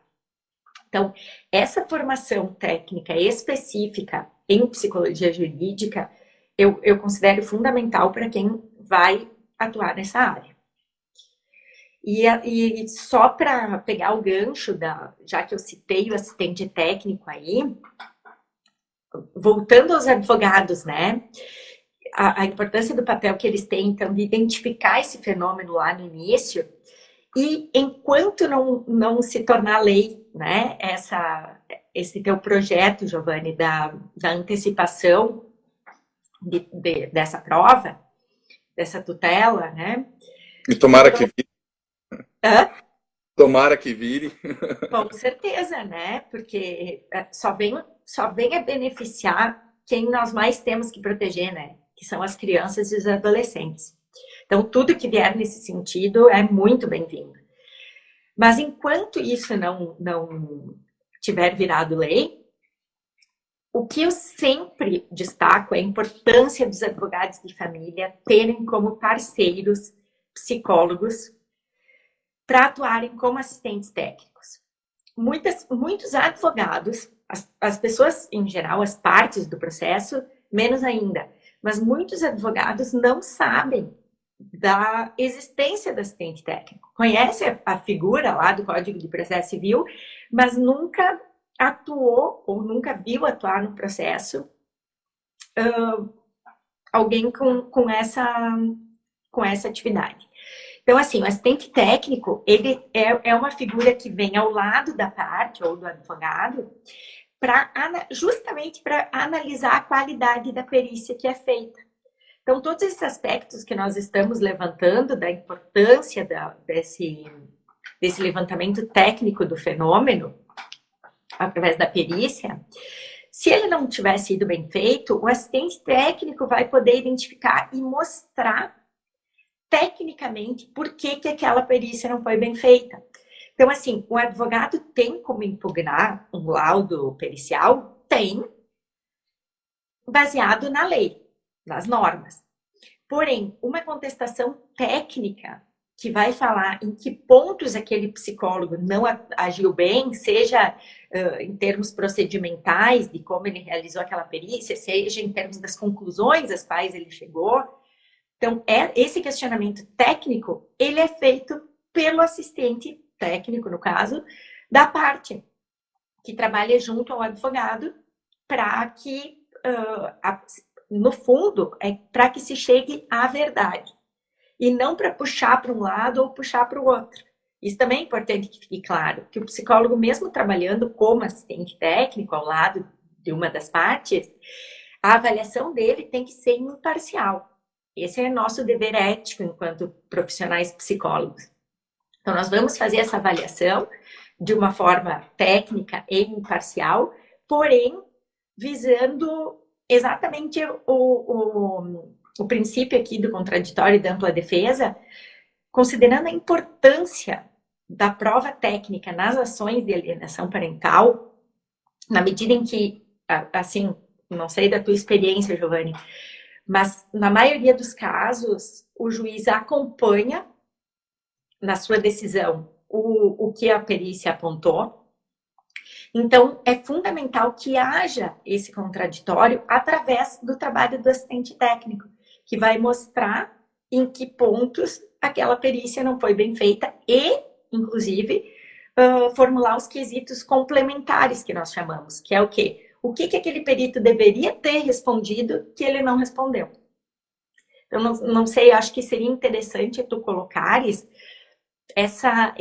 Então, essa formação técnica específica em psicologia jurídica, eu considero fundamental para quem vai atuar nessa área. E só para pegar o gancho, já que eu citei o assistente técnico aí, voltando aos advogados, né? A importância do papel que eles têm, então, de identificar esse fenômeno lá no início, e enquanto não se tornar lei, né, esse teu projeto, Giovanni, da antecipação dessa prova, dessa tutela, né? E tomara que vire. Tomara que vire. Com certeza, né? Porque só vem a beneficiar quem nós mais temos que proteger, né? Que são as crianças e os adolescentes. Então, tudo que vier nesse sentido é muito bem-vindo. Mas enquanto isso não tiver virado lei, o que eu sempre destaco é a importância dos advogados de família terem como parceiros psicólogos para atuarem como assistentes técnicos. Muitos advogados, as pessoas em geral, as partes do processo, menos ainda, mas muitos advogados não sabem da existência do assistente técnico. Conhece a figura lá do Código de Processo Civil, mas nunca atuou ou nunca viu atuar no processo alguém com essa atividade. Então, assim, o assistente técnico, ele é uma figura que vem ao lado da parte ou do advogado justamente para analisar a qualidade da perícia que é feita. Então, todos esses aspectos que nós estamos levantando, da importância desse levantamento técnico do fenômeno, através da perícia, se ele não tiver sido bem feito, o assistente técnico vai poder identificar e mostrar tecnicamente por que aquela perícia não foi bem feita. Então, assim, o advogado tem como impugnar um laudo pericial? Tem, baseado na lei, nas normas. Porém, uma contestação técnica que vai falar em que pontos aquele psicólogo não agiu bem, seja em termos procedimentais, de como ele realizou aquela perícia, seja em termos das conclusões às quais ele chegou. Então, esse questionamento técnico, ele é feito pelo assistente técnico, no caso, da parte que trabalha junto ao advogado, para que, no fundo, é para que se chegue à verdade. E não para puxar para um lado ou puxar para o outro. Isso também é importante que fique claro, que o psicólogo, mesmo trabalhando como assistente técnico ao lado de uma das partes, a avaliação dele tem que ser imparcial. Esse é nosso dever ético enquanto profissionais psicólogos. Então, nós vamos fazer essa avaliação de uma forma técnica e imparcial, porém, visando exatamente o princípio aqui do contraditório e da ampla defesa, considerando a importância da prova técnica nas ações de alienação parental, na medida em que, assim, não sei da tua experiência, Giovanni, mas na maioria dos casos, o juiz acompanha na sua decisão o que a perícia apontou. Então, é fundamental que haja esse contraditório através do trabalho do assistente técnico, que vai mostrar em que pontos aquela perícia não foi bem feita e, inclusive, formular os quesitos complementares que nós chamamos, que é o quê? O que aquele perito deveria ter respondido que ele não respondeu. Eu não sei, acho que seria interessante tu colocares essa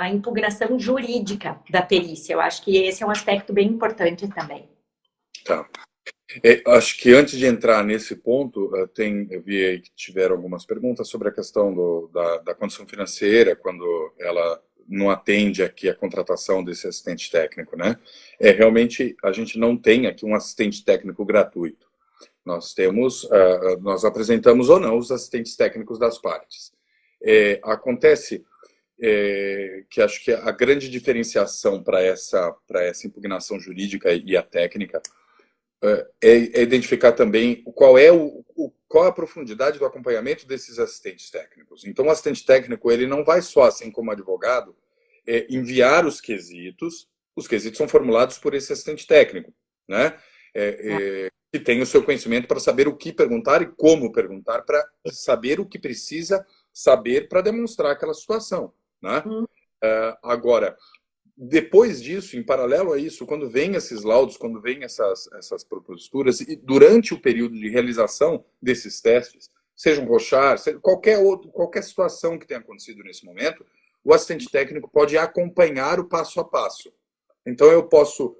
impugnação jurídica da perícia. Eu acho que esse é um aspecto bem importante também. Tá. Acho que antes de entrar nesse ponto, eu vi aí que tiveram algumas perguntas sobre a questão da condição financeira, quando ela não atende aqui a contratação desse assistente técnico, né? Realmente, a gente não tem aqui um assistente técnico gratuito. Nós apresentamos ou não os assistentes técnicos das partes. Acontece que acho que a grande diferenciação para essa impugnação jurídica e a técnica é identificar também qual a profundidade do acompanhamento desses assistentes técnicos. Então, o assistente técnico, ele não vai só, assim como advogado, enviar os quesitos são formulados por esse assistente técnico, né? Que tem o seu conhecimento para saber o que perguntar e como perguntar, para saber o que precisa saber para demonstrar aquela situação, né? Agora, depois disso, em paralelo a isso, quando vem esses laudos, quando vem essas proposituras, e durante o período de realização desses testes, seja um rochar, seja qualquer situação que tenha acontecido nesse momento, o assistente técnico pode acompanhar o passo a passo. Então,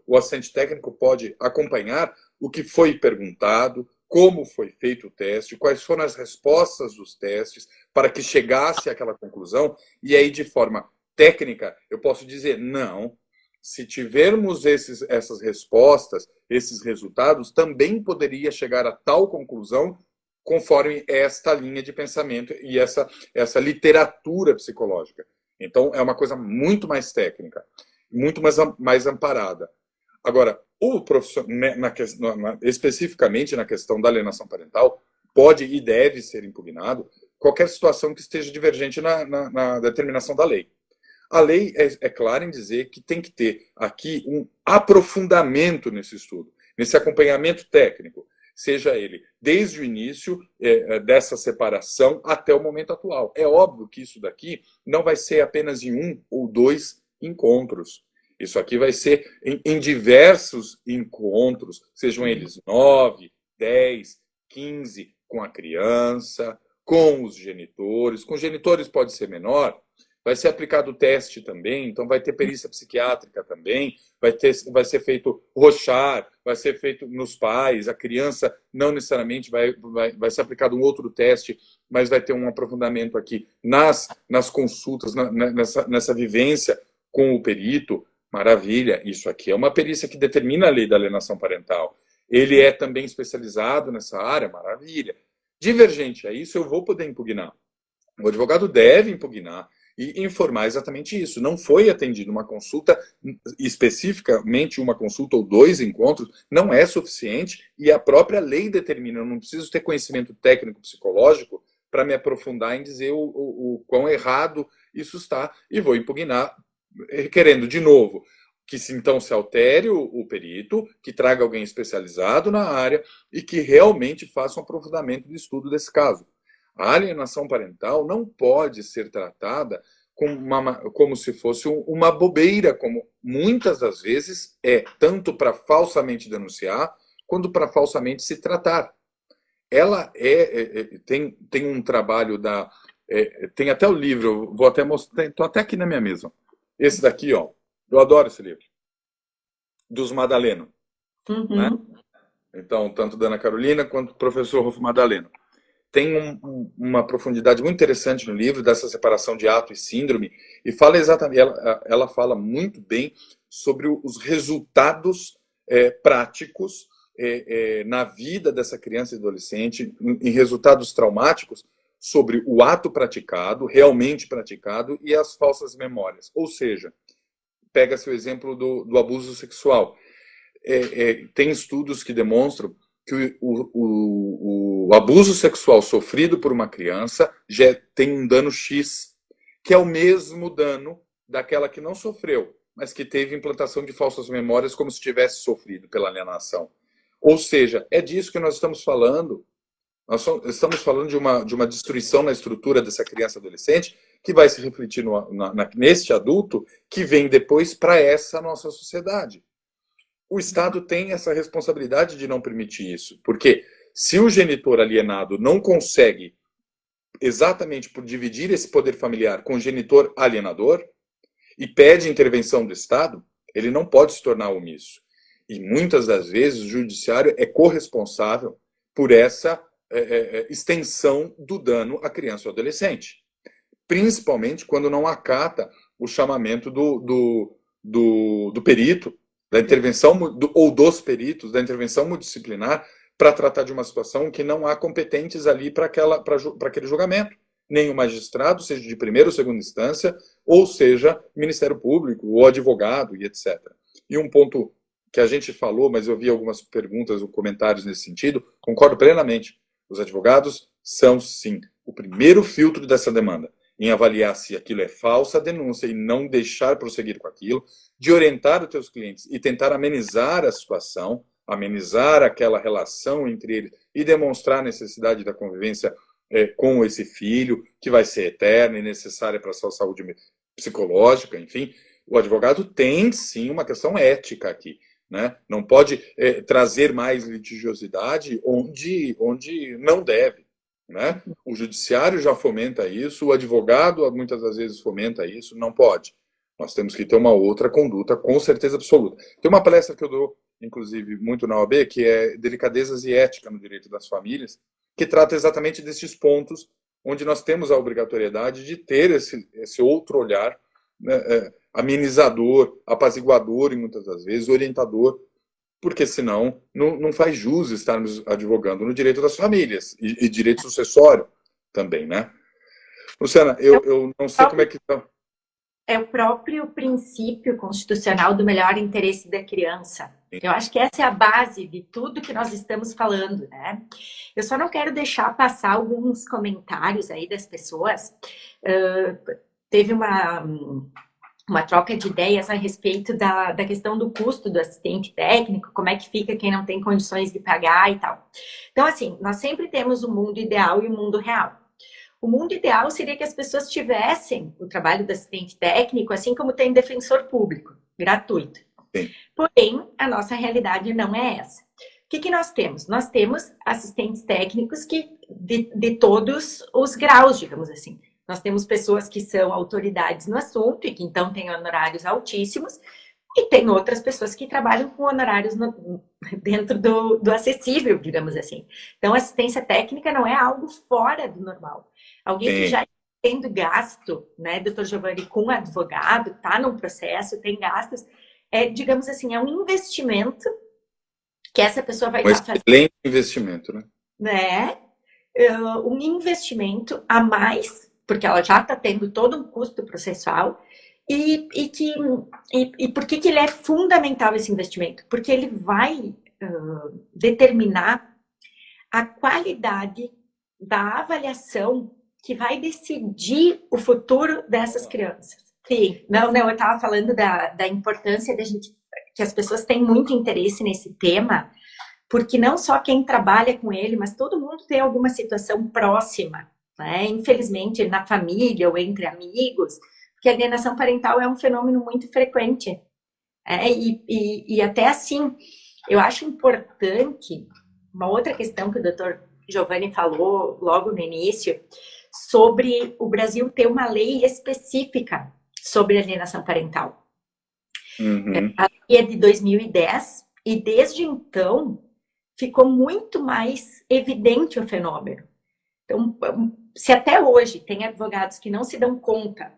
o assistente técnico pode acompanhar o que foi perguntado, como foi feito o teste, quais foram as respostas dos testes, para que chegasse àquela conclusão, e aí, de forma técnica, eu posso dizer, não, se tivermos essas respostas, esses resultados, também poderia chegar a tal conclusão conforme esta linha de pensamento e essa literatura psicológica. Então, é uma coisa muito mais técnica, muito mais amparada. Agora, o profissional, especificamente na questão da alienação parental, pode e deve ser impugnado qualquer situação que esteja divergente na determinação da lei. A lei é clara em dizer que tem que ter aqui um aprofundamento nesse estudo, nesse acompanhamento técnico, seja ele desde o início dessa separação até o momento atual. É óbvio que isso daqui não vai ser apenas em 1 ou 2 encontros. Isso aqui vai ser em diversos encontros, sejam eles 9, 10, 15, com a criança, com os genitores. Com os genitores pode ser menor. Vai ser aplicado o teste também, então vai ter perícia psiquiátrica também, vai ser feito rochar, vai ser feito nos pais, a criança não necessariamente vai ser aplicado um outro teste, mas vai ter um aprofundamento aqui nas consultas, nessa vivência com o perito. Maravilha, isso aqui é uma perícia que determina a lei da alienação parental. Ele é também especializado nessa área, maravilha. Divergente a isso, eu vou poder impugnar. O advogado deve impugnar. e informar exatamente isso. Não foi atendido uma consulta, especificamente uma consulta ou 2 encontros, não é suficiente, e a própria lei determina, eu não preciso ter conhecimento técnico psicológico para me aprofundar em dizer o quão errado isso está, e vou impugnar, requerendo de novo que então se altere o perito, que traga alguém especializado na área e que realmente faça um aprofundamento do estudo desse caso. A alienação parental não pode ser tratada como se fosse uma bobeira, como muitas das vezes é, tanto para falsamente denunciar, quanto para falsamente se tratar. Ela tem um trabalho da... tem até o livro, vou até mostrar, estou até aqui na minha mesa. Esse daqui, ó, eu adoro esse livro, dos Madaleno. Né? Então, tanto da Ana Carolina quanto do professor Rolfo Madaleno. Tem uma profundidade muito interessante no livro dessa separação de ato e síndrome, e fala exatamente, ela fala muito bem sobre os resultados práticos na vida dessa criança e adolescente, em resultados traumáticos sobre o ato praticado, realmente praticado, e as falsas memórias. Ou seja, pega-se o exemplo do abuso sexual. Tem estudos que demonstram que o abuso sexual sofrido por uma criança já tem um dano X, que é o mesmo dano daquela que não sofreu, mas que teve implantação de falsas memórias como se tivesse sofrido pela alienação. Ou seja, é disso que nós estamos falando. Nós estamos falando de uma destruição na estrutura dessa criança e adolescente que vai se refletir neste adulto que vem depois para essa nossa sociedade. O Estado tem essa responsabilidade de não permitir isso, porque se o genitor alienado não consegue, exatamente por dividir esse poder familiar com o genitor alienador, e pede intervenção do Estado, ele não pode se tornar omisso. E muitas das vezes o judiciário é corresponsável por essa extensão do dano à criança ou adolescente. Principalmente quando não acata o chamamento do perito, da intervenção, ou dos peritos, da intervenção multidisciplinar, para tratar de uma situação que não há competentes ali para aquele julgamento. Nem o magistrado, seja de primeira ou segunda instância, ou seja, Ministério Público, ou advogado, e etc. E um ponto que a gente falou, mas eu vi algumas perguntas ou comentários nesse sentido, concordo plenamente. Os advogados são, sim, o primeiro filtro dessa demanda, em avaliar se aquilo é falsa denúncia e não deixar prosseguir com aquilo, de orientar os teus clientes e tentar amenizar a situação, amenizar aquela relação entre eles e demonstrar a necessidade da convivência com esse filho, que vai ser eterna e necessária para a sua saúde psicológica, enfim. O advogado tem, sim, uma questão ética aqui. Né? Não pode trazer mais litigiosidade onde não deve. Né? O judiciário já fomenta isso, o advogado muitas das vezes fomenta isso, não pode. Nós temos que ter uma outra conduta, com certeza absoluta. Tem uma palestra que eu dou, inclusive, muito na OAB, que é Delicadezas e Ética no Direito das Famílias, que trata exatamente desses pontos onde nós temos a obrigatoriedade de ter esse outro olhar, né, amenizador, apaziguador, e muitas das vezes, orientador, porque senão não faz jus estarmos advogando no direito das famílias e direito sucessório também, né? Luciana, eu não sei como é que está. É o próprio princípio constitucional do melhor interesse da criança. Eu acho que essa é a base de tudo que nós estamos falando, né? Eu só não quero deixar passar alguns comentários aí das pessoas. Teve uma troca de ideias a respeito da questão do custo do assistente técnico, como é que fica quem não tem condições de pagar e tal. Então, assim, nós sempre temos o mundo ideal e o mundo real. O mundo ideal seria que as pessoas tivessem o trabalho do assistente técnico, assim como tem defensor público, gratuito. Sim. Porém, a nossa realidade não é essa. O que nós temos? Nós temos assistentes técnicos de todos os graus, digamos assim. Nós temos pessoas que são autoridades no assunto e que então têm honorários altíssimos, e tem outras pessoas que trabalham com honorários dentro do acessível, digamos assim. Então, assistência técnica não é algo fora do normal. Alguém que já tendo gasto, né, doutor Giovanni, com advogado, está num processo, tem gastos, digamos assim, é um investimento que essa pessoa vai estar fazendo. Excelente investimento, né? Um investimento a mais porque ela já está tendo todo um custo processual. E por que ele é fundamental esse investimento? Porque ele vai determinar a qualidade da avaliação que vai decidir o futuro dessas crianças. Sim, não, eu estava falando da importância da gente, que as pessoas têm muito interesse nesse tema, porque não só quem trabalha com ele, mas todo mundo tem alguma situação próxima, né? Infelizmente, na família ou entre amigos, porque a alienação parental é um fenômeno muito frequente. E até assim, eu acho importante, uma outra questão que o doutor Giovanni falou logo no início, sobre o Brasil ter uma lei específica sobre alienação parental. Uhum. A lei é de 2010 e desde então ficou muito mais evidente o fenômeno. Então, se até hoje tem advogados que não se dão conta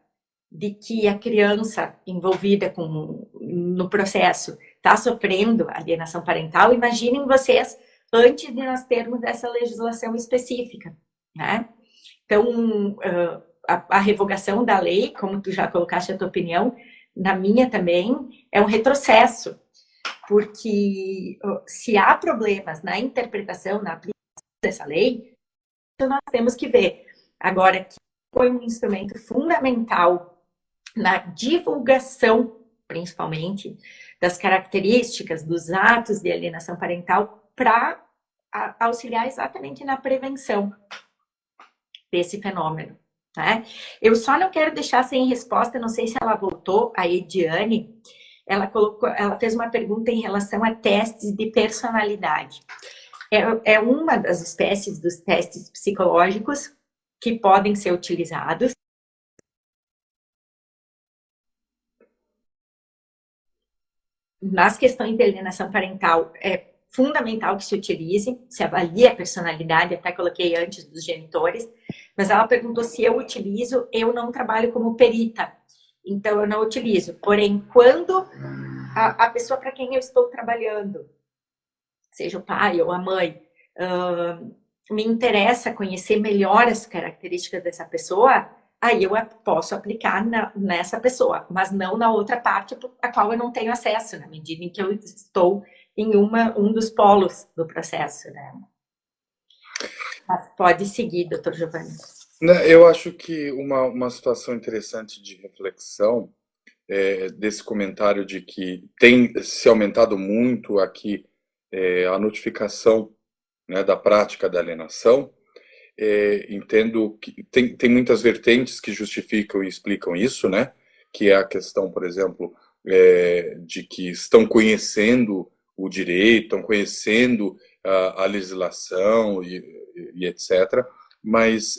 de que a criança envolvida no processo está sofrendo alienação parental, imaginem vocês antes de nós termos essa legislação específica, né? Então, a revogação da lei, como tu já colocaste a tua opinião, na minha também, é um retrocesso, porque se há problemas na interpretação, na aplicação dessa lei, então nós temos que ver. Agora, que foi um instrumento fundamental na divulgação, principalmente, das características dos atos de alienação parental para auxiliar exatamente na prevenção desse fenômeno. Né? Eu só não quero deixar sem resposta, não sei se ela voltou, a Ediane, ela fez uma pergunta em relação a testes de personalidade. É uma das espécies dos testes psicológicos que podem ser utilizados. Nas questões de alienação parental, é fundamental que se utilize, se avalie a personalidade, até coloquei antes dos genitores, mas ela perguntou se eu utilizo, eu não trabalho como perita, então eu não utilizo. Porém, quando a pessoa para quem eu estou trabalhando, seja o pai ou a mãe, me interessa conhecer melhor as características dessa pessoa, aí eu posso aplicar nessa pessoa, mas não na outra parte a qual eu não tenho acesso, na medida em que eu estou em um dos polos do processo, né? Mas pode seguir, doutor Giovanni. Eu acho que uma situação interessante de reflexão desse comentário de que tem se aumentado muito aqui a notificação, né, da prática da alienação. Entendo que tem muitas vertentes que justificam e explicam isso, né? Que é a questão, por exemplo, de que estão conhecendo o direito, estão conhecendo a legislação e etc. Mas,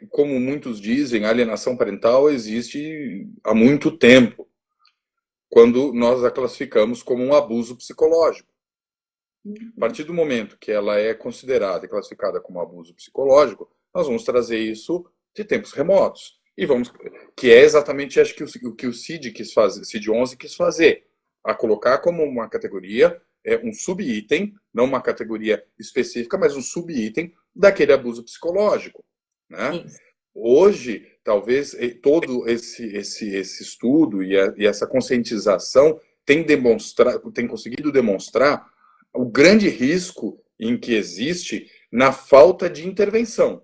como muitos dizem, a alienação parental existe há muito tempo, quando nós a classificamos como um abuso psicológico. A partir do momento que ela é considerada e classificada como abuso psicológico, nós vamos trazer isso de tempos remotos. E que é exatamente, acho que o que o CID quis fazer, CID 11 quis fazer, a colocar como uma categoria, um subitem, não uma categoria específica, mas um subitem daquele abuso psicológico, né? Hoje, talvez todo esse estudo e essa conscientização tem conseguido demonstrar o grande risco em que existe na falta de intervenção.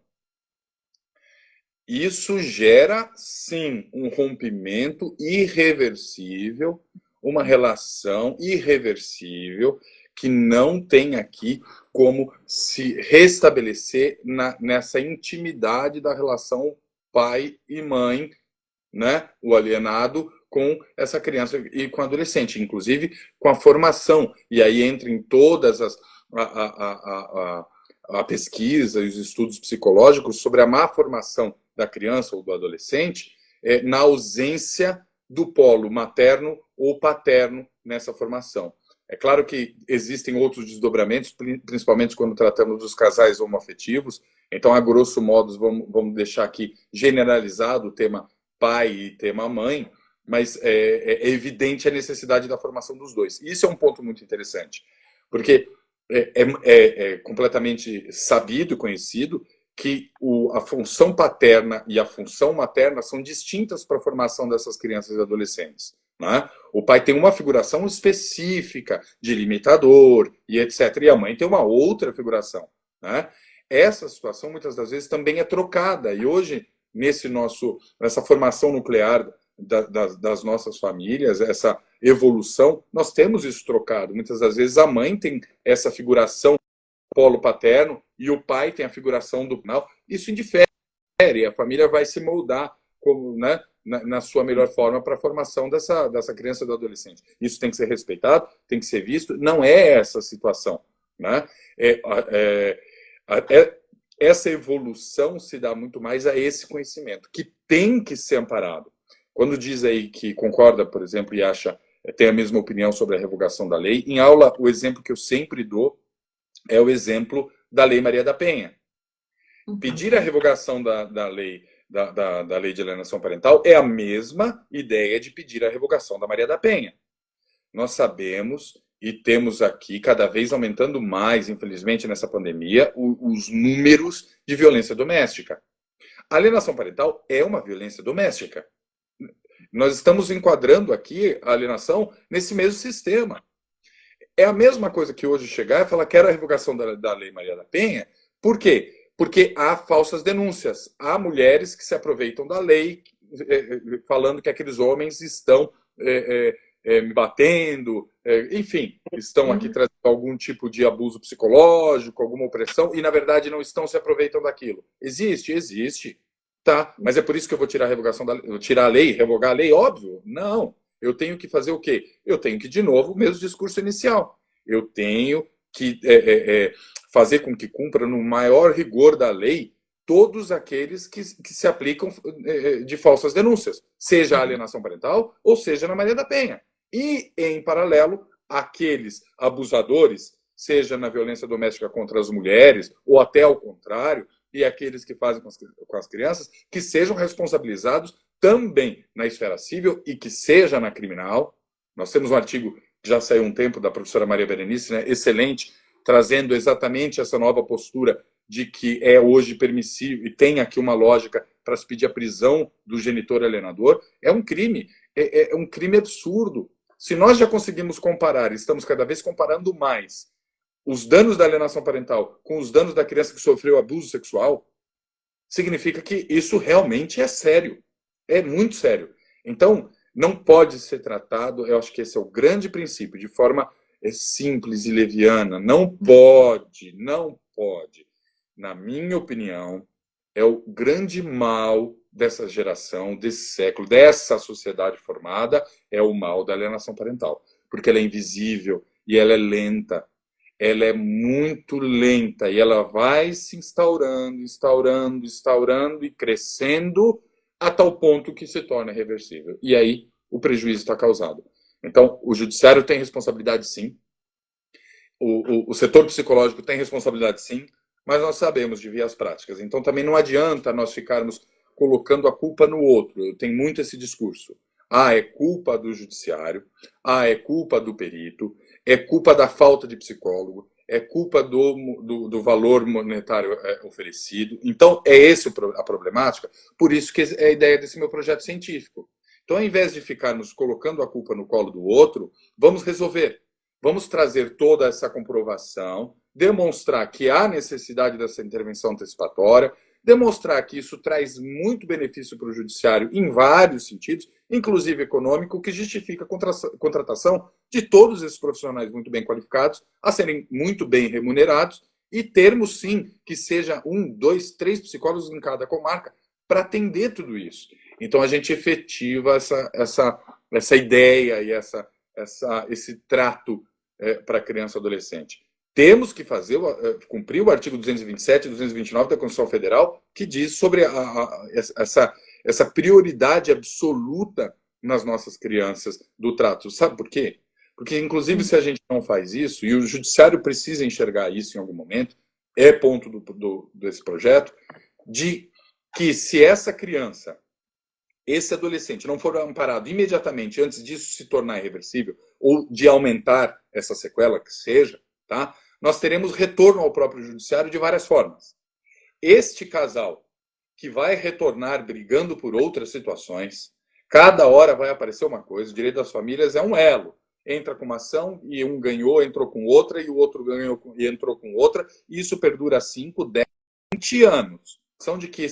Isso gera, sim, um rompimento irreversível, uma relação irreversível que não tem aqui como se restabelecer nessa intimidade da relação pai e mãe, né? O alienado com essa criança e com o adolescente, inclusive com a formação. E aí entra em todas a pesquisa e os estudos psicológicos sobre a má formação da criança ou do adolescente na ausência do polo materno ou paterno nessa formação. É claro que existem outros desdobramentos, principalmente quando tratamos dos casais homoafetivos. Então, a grosso modo, vamos deixar aqui generalizado o tema pai e tema mãe, mas é evidente a necessidade da formação dos dois. Isso é um ponto muito interessante, porque é completamente sabido e conhecido que a função paterna e a função materna são distintas para a formação dessas crianças e adolescentes. Né? O pai tem uma figuração específica de limitador e etc. E a mãe tem uma outra figuração. Né? Essa situação, muitas das vezes, também é trocada. E hoje, nessa formação nuclear das nossas famílias, essa evolução, nós temos isso trocado. Muitas das vezes a mãe tem essa figuração polo paterno e o pai tem a figuração do final. Isso indifere, a família vai se moldar como, né, na sua melhor forma para a formação dessa criança e do adolescente. Isso tem que ser respeitado, tem que ser visto. Não é essa a situação. Né? Essa evolução se dá muito mais a esse conhecimento, que tem que ser amparado. Quando diz aí que concorda, por exemplo, e tem a mesma opinião sobre a revogação da lei, em aula, o exemplo que eu sempre dou é o exemplo da Lei Maria da Penha. Pedir a revogação da lei de alienação parental é a mesma ideia de pedir a revogação da Maria da Penha. Nós sabemos e temos aqui, cada vez aumentando mais, infelizmente, nessa pandemia, os números de violência doméstica. A alienação parental é uma violência doméstica. Nós estamos enquadrando aqui a alienação nesse mesmo sistema. É a mesma coisa que hoje chegar e falar que quero a revogação da Lei Maria da Penha. Por quê? Porque há falsas denúncias. Há mulheres que se aproveitam da lei falando que aqueles homens estão me batendo, enfim, estão aqui trazendo algum tipo de abuso psicológico, alguma opressão, e na verdade não estão se aproveitando daquilo. Existe. Tá, mas é por isso que eu vou tirar a revogação tirar a lei, revogar a lei? Óbvio, não. Eu tenho que fazer o quê? Eu tenho que, de novo, o mesmo discurso inicial. Eu tenho que fazer com que cumpra no maior rigor da lei todos aqueles que se aplicam de falsas denúncias, seja a alienação parental ou seja na Maria da Penha. E, em paralelo, aqueles abusadores, seja na violência doméstica contra as mulheres ou até ao contrário, e aqueles que fazem com as crianças, que sejam responsabilizados também na esfera civil e que seja na criminal. Nós temos um artigo que já saiu um tempo da professora Maria Berenice, né, excelente, trazendo exatamente essa nova postura de que é hoje permissível, e tem aqui uma lógica para se pedir a prisão do genitor alienador. É um crime, é um crime absurdo. Se nós já conseguimos comparar, estamos cada vez comparando mais os danos da alienação parental com os danos da criança que sofreu abuso sexual, significa que isso realmente é sério. É muito sério. Então, não pode ser tratado, eu acho que esse é o grande princípio, de forma simples e leviana. Não pode. Na minha opinião, é o grande mal dessa geração, desse século, dessa sociedade formada, é o mal da alienação parental. Porque ela é invisível e ela é lenta. Ela é muito lenta e ela vai se instaurando e crescendo a tal ponto que se torna reversível. E aí o prejuízo está causado. Então, o judiciário tem responsabilidade, sim. O setor psicológico tem responsabilidade, sim. Mas nós sabemos de vias práticas. Então, também não adianta nós ficarmos colocando a culpa no outro. Eu tenho muito esse discurso. É culpa do judiciário. É culpa do perito. É culpa da falta de psicólogo. É culpa do valor monetário oferecido. Então, é essa a problemática. Por isso que é a ideia desse meu projeto científico. Então, ao invés de ficarmos colocando a culpa no colo do outro, vamos resolver. Vamos trazer toda essa comprovação, demonstrar que há necessidade dessa intervenção antecipatória, demonstrar que isso traz muito benefício para o judiciário em vários sentidos, inclusive econômico, que justifica a contratação de todos esses profissionais muito bem qualificados, a serem muito bem remunerados, e termos, sim, que seja 1, 2, 3 psicólogos em cada comarca para atender tudo isso. Então, a gente efetiva essa ideia e esse trato para criança e adolescente. Temos que cumprir o artigo 227 e 229 da Constituição Federal, que diz sobre essa prioridade absoluta nas nossas crianças do trato. Sabe por quê? Porque, inclusive, se a gente não faz isso, e o judiciário precisa enxergar isso em algum momento, é ponto desse projeto, de que se essa criança, esse adolescente, não for amparado imediatamente antes disso se tornar irreversível, ou de aumentar essa sequela que seja, tá? Nós teremos retorno ao próprio judiciário de várias formas. este casal que vai retornar brigando por outras situações, cada hora vai aparecer uma coisa, o direito das famílias é um elo. Entra com uma ação e um ganhou, entrou com outra, e o outro ganhou e entrou com outra, e isso perdura 5, 10, 20 anos. São de que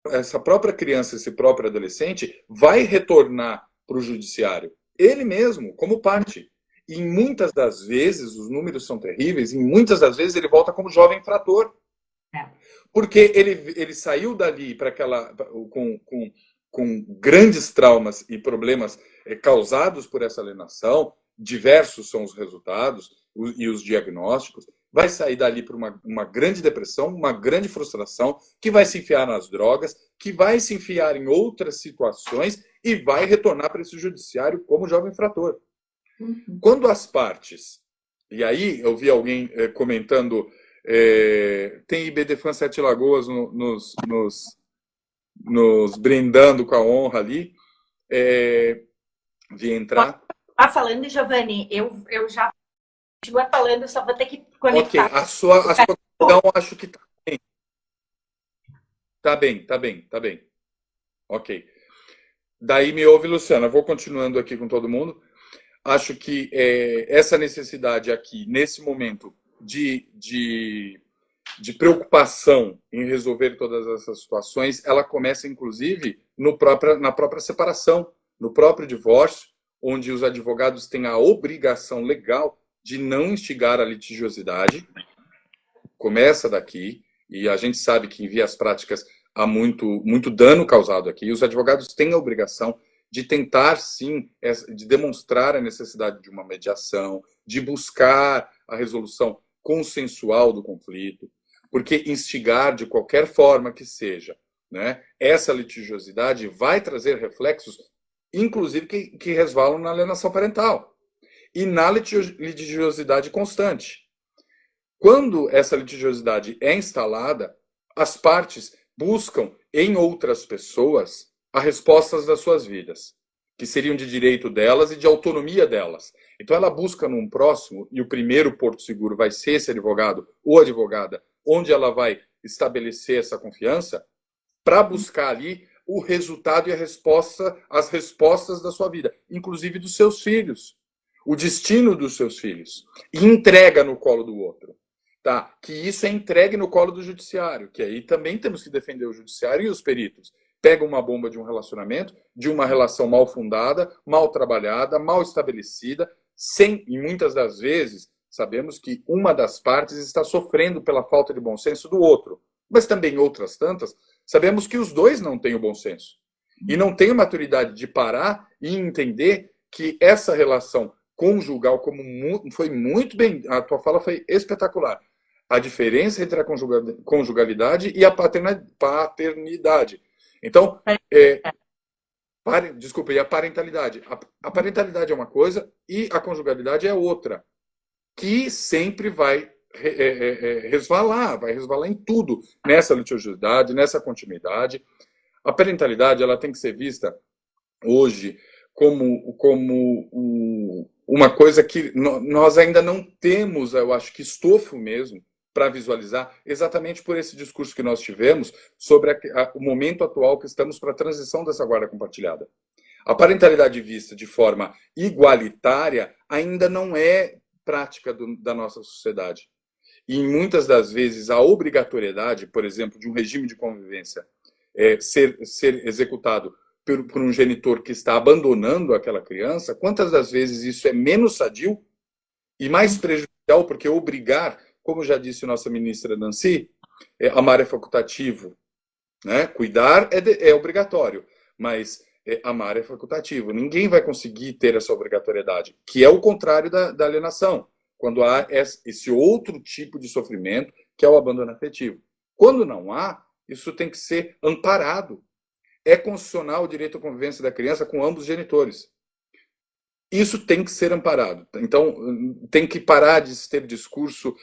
essa própria criança, esse próprio adolescente, vai retornar para o judiciário, ele mesmo, como parte. E muitas das vezes, os números são terríveis, e muitas das vezes ele volta como jovem infrator. Porque ele saiu dali para aquela com grandes traumas e problemas causados por essa alienação, diversos são os resultados e os diagnósticos, vai sair dali para uma grande depressão, uma grande frustração, que vai se enfiar nas drogas, que vai se enfiar em outras situações e vai retornar para esse judiciário como jovem infrator. Quando as partes, e aí eu vi alguém comentando, tem IBDFAN Sete Lagoas nos brindando com a honra ali, de entrar. Falando, Giovanni, eu já continua falando, só vou ter que conectar. Ok, a sua conexão acho que tá bem. Tá bem. Ok. Daí me ouve, Luciana. Vou continuando aqui com todo mundo. Acho que essa necessidade aqui, nesse momento, de preocupação em resolver todas essas situações, ela começa, inclusive, na própria separação, no próprio divórcio, onde os advogados têm a obrigação legal de não instigar a litigiosidade. Começa daqui, e a gente sabe que em vias práticas há muito dano causado aqui. Os advogados têm a obrigação de tentar, sim, de demonstrar a necessidade de uma mediação, de buscar a resolução consensual do conflito, porque instigar de qualquer forma que seja, né, essa litigiosidade vai trazer reflexos, inclusive, que resvalam na alienação parental e na litigiosidade constante. Quando essa litigiosidade é instalada, as partes buscam em outras pessoas as respostas das suas vidas, que seriam de direito delas e de autonomia delas. Então ela busca num próximo, e o primeiro porto seguro vai ser esse advogado ou advogada, onde ela vai estabelecer essa confiança, para buscar ali o resultado e as respostas da sua vida, inclusive dos seus filhos, o destino dos seus filhos, e entrega no colo do outro. Tá? Que isso é entregue no colo do judiciário, que aí também temos que defender o judiciário e os peritos. Pega uma bomba de um relacionamento, de uma relação mal fundada, mal trabalhada, mal estabelecida, e muitas das vezes sabemos que uma das partes está sofrendo pela falta de bom senso do outro. Mas também outras tantas, sabemos que os dois não têm o bom senso. E não têm a maturidade de parar e entender que essa relação conjugal, como foi muito bem, a tua fala foi espetacular, a diferença entre a conjugalidade e a paternidade. Então, desculpa, e a parentalidade. A parentalidade é uma coisa e a conjugalidade é outra, que sempre vai resvalar em tudo, nessa litigiosidade, nessa continuidade. A parentalidade ela tem que ser vista hoje como uma coisa que nós ainda não temos, eu acho que estofo mesmo, para visualizar, exatamente por esse discurso que nós tivemos sobre o momento atual que estamos para a transição dessa guarda compartilhada. A parentalidade vista de forma igualitária ainda não é prática da nossa sociedade. E muitas das vezes a obrigatoriedade, por exemplo, de um regime de convivência ser executado por um genitor que está abandonando aquela criança, quantas das vezes isso é menos sadio e mais prejudicial, porque obrigar, como já disse nossa ministra Nancy, amar é facultativo, né? Cuidar é obrigatório, mas amar é facultativo. Ninguém vai conseguir ter essa obrigatoriedade, que é o contrário da alienação, quando há esse outro tipo de sofrimento, que é o abandono afetivo. Quando não há, isso tem que ser amparado. É constitucional o direito à convivência da criança com ambos os genitores. Isso tem que ser amparado. Então, tem que parar de ter discurso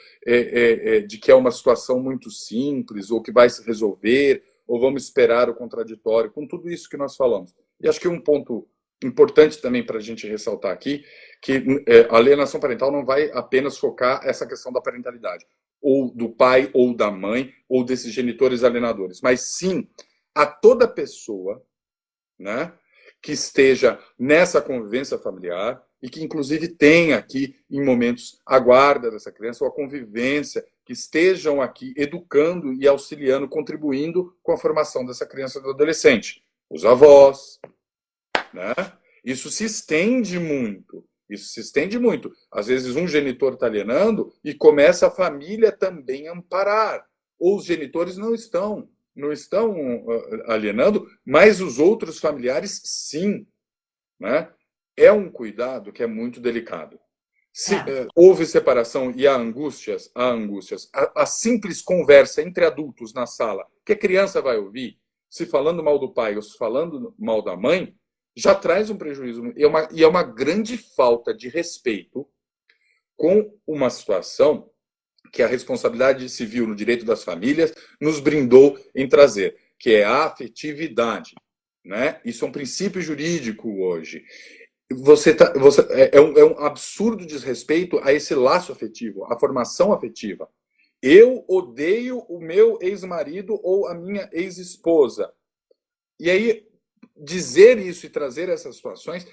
de que é uma situação muito simples, ou que vai se resolver, ou vamos esperar o contraditório, com tudo isso que nós falamos. E acho que um ponto importante também para a gente ressaltar aqui, que a alienação parental não vai apenas focar essa questão da parentalidade. ou do pai ou da mãe, ou desses genitores alienadores, mas sim a toda pessoa, né, que esteja nessa convivência familiar e que, inclusive, tenha aqui, em momentos, a guarda dessa criança ou a convivência, que estejam aqui educando e auxiliando, contribuindo com a formação dessa criança e do adolescente. Os avós, né? Isso se estende muito. Isso se estende muito. Às vezes um genitor está alienando e começa a família também a amparar. Ou os genitores não estão alienando, mas os outros familiares sim, né? É um cuidado que é muito delicado. Se houve separação e há angústias, a simples conversa entre adultos na sala, que a criança vai ouvir, se falando mal do pai ou se falando mal da mãe, já traz um prejuízo. E é uma grande falta de respeito com uma situação que a responsabilidade civil no direito das famílias nos brindou em trazer, que é a afetividade, né? Isso é um princípio jurídico hoje. É um absurdo desrespeito a esse laço afetivo, a formação afetiva. Eu odeio o meu ex-marido ou a minha ex-esposa. E aí, dizer isso e trazer essas situações,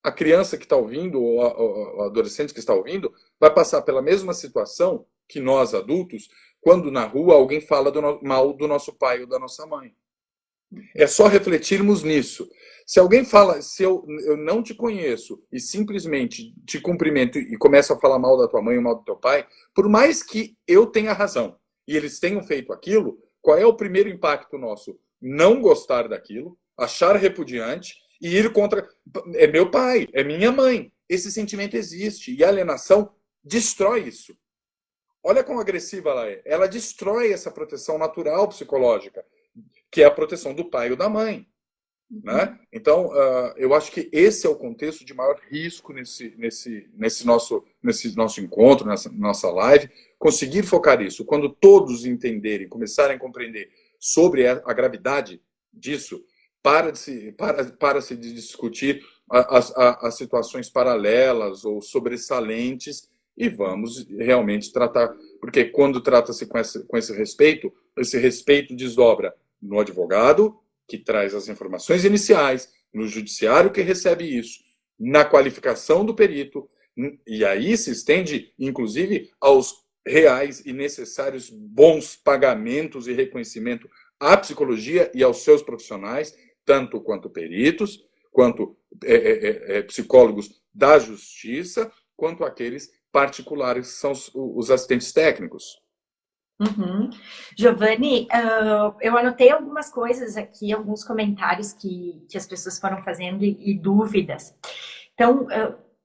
a criança que está ouvindo, ou o adolescente que está ouvindo, vai passar pela mesma situação que nós, adultos, quando na rua alguém fala mal do nosso pai ou da nossa mãe. É só refletirmos nisso. Se alguém fala, se eu não te conheço e simplesmente te cumprimento e começo a falar mal da tua mãe ou mal do teu pai, por mais que eu tenha razão e eles tenham feito aquilo, qual é o primeiro impacto nosso? Não gostar daquilo, achar repudiante e ir contra. É meu pai, é minha mãe. Esse sentimento existe e a alienação destrói isso. Olha quão agressiva ela é. Ela destrói essa proteção natural psicológica, que é a proteção do pai ou da mãe. Né? Então, eu acho que esse é o contexto de maior risco nesse nosso encontro, nessa nossa live, conseguir focar isso. Quando todos entenderem, começarem a compreender sobre a gravidade disso, para se discutir as situações paralelas ou sobressalentes e vamos realmente tratar, porque quando trata-se com esse respeito desdobra no advogado, que traz as informações iniciais, no judiciário que recebe isso, na qualificação do perito, e aí se estende, inclusive, aos reais e necessários bons pagamentos e reconhecimento à psicologia e aos seus profissionais, tanto quanto peritos, quanto psicólogos da justiça, quanto aqueles particulares que são os assistentes técnicos. Uhum. Giovanni, eu anotei algumas coisas aqui, alguns comentários que as pessoas foram fazendo e dúvidas. Então,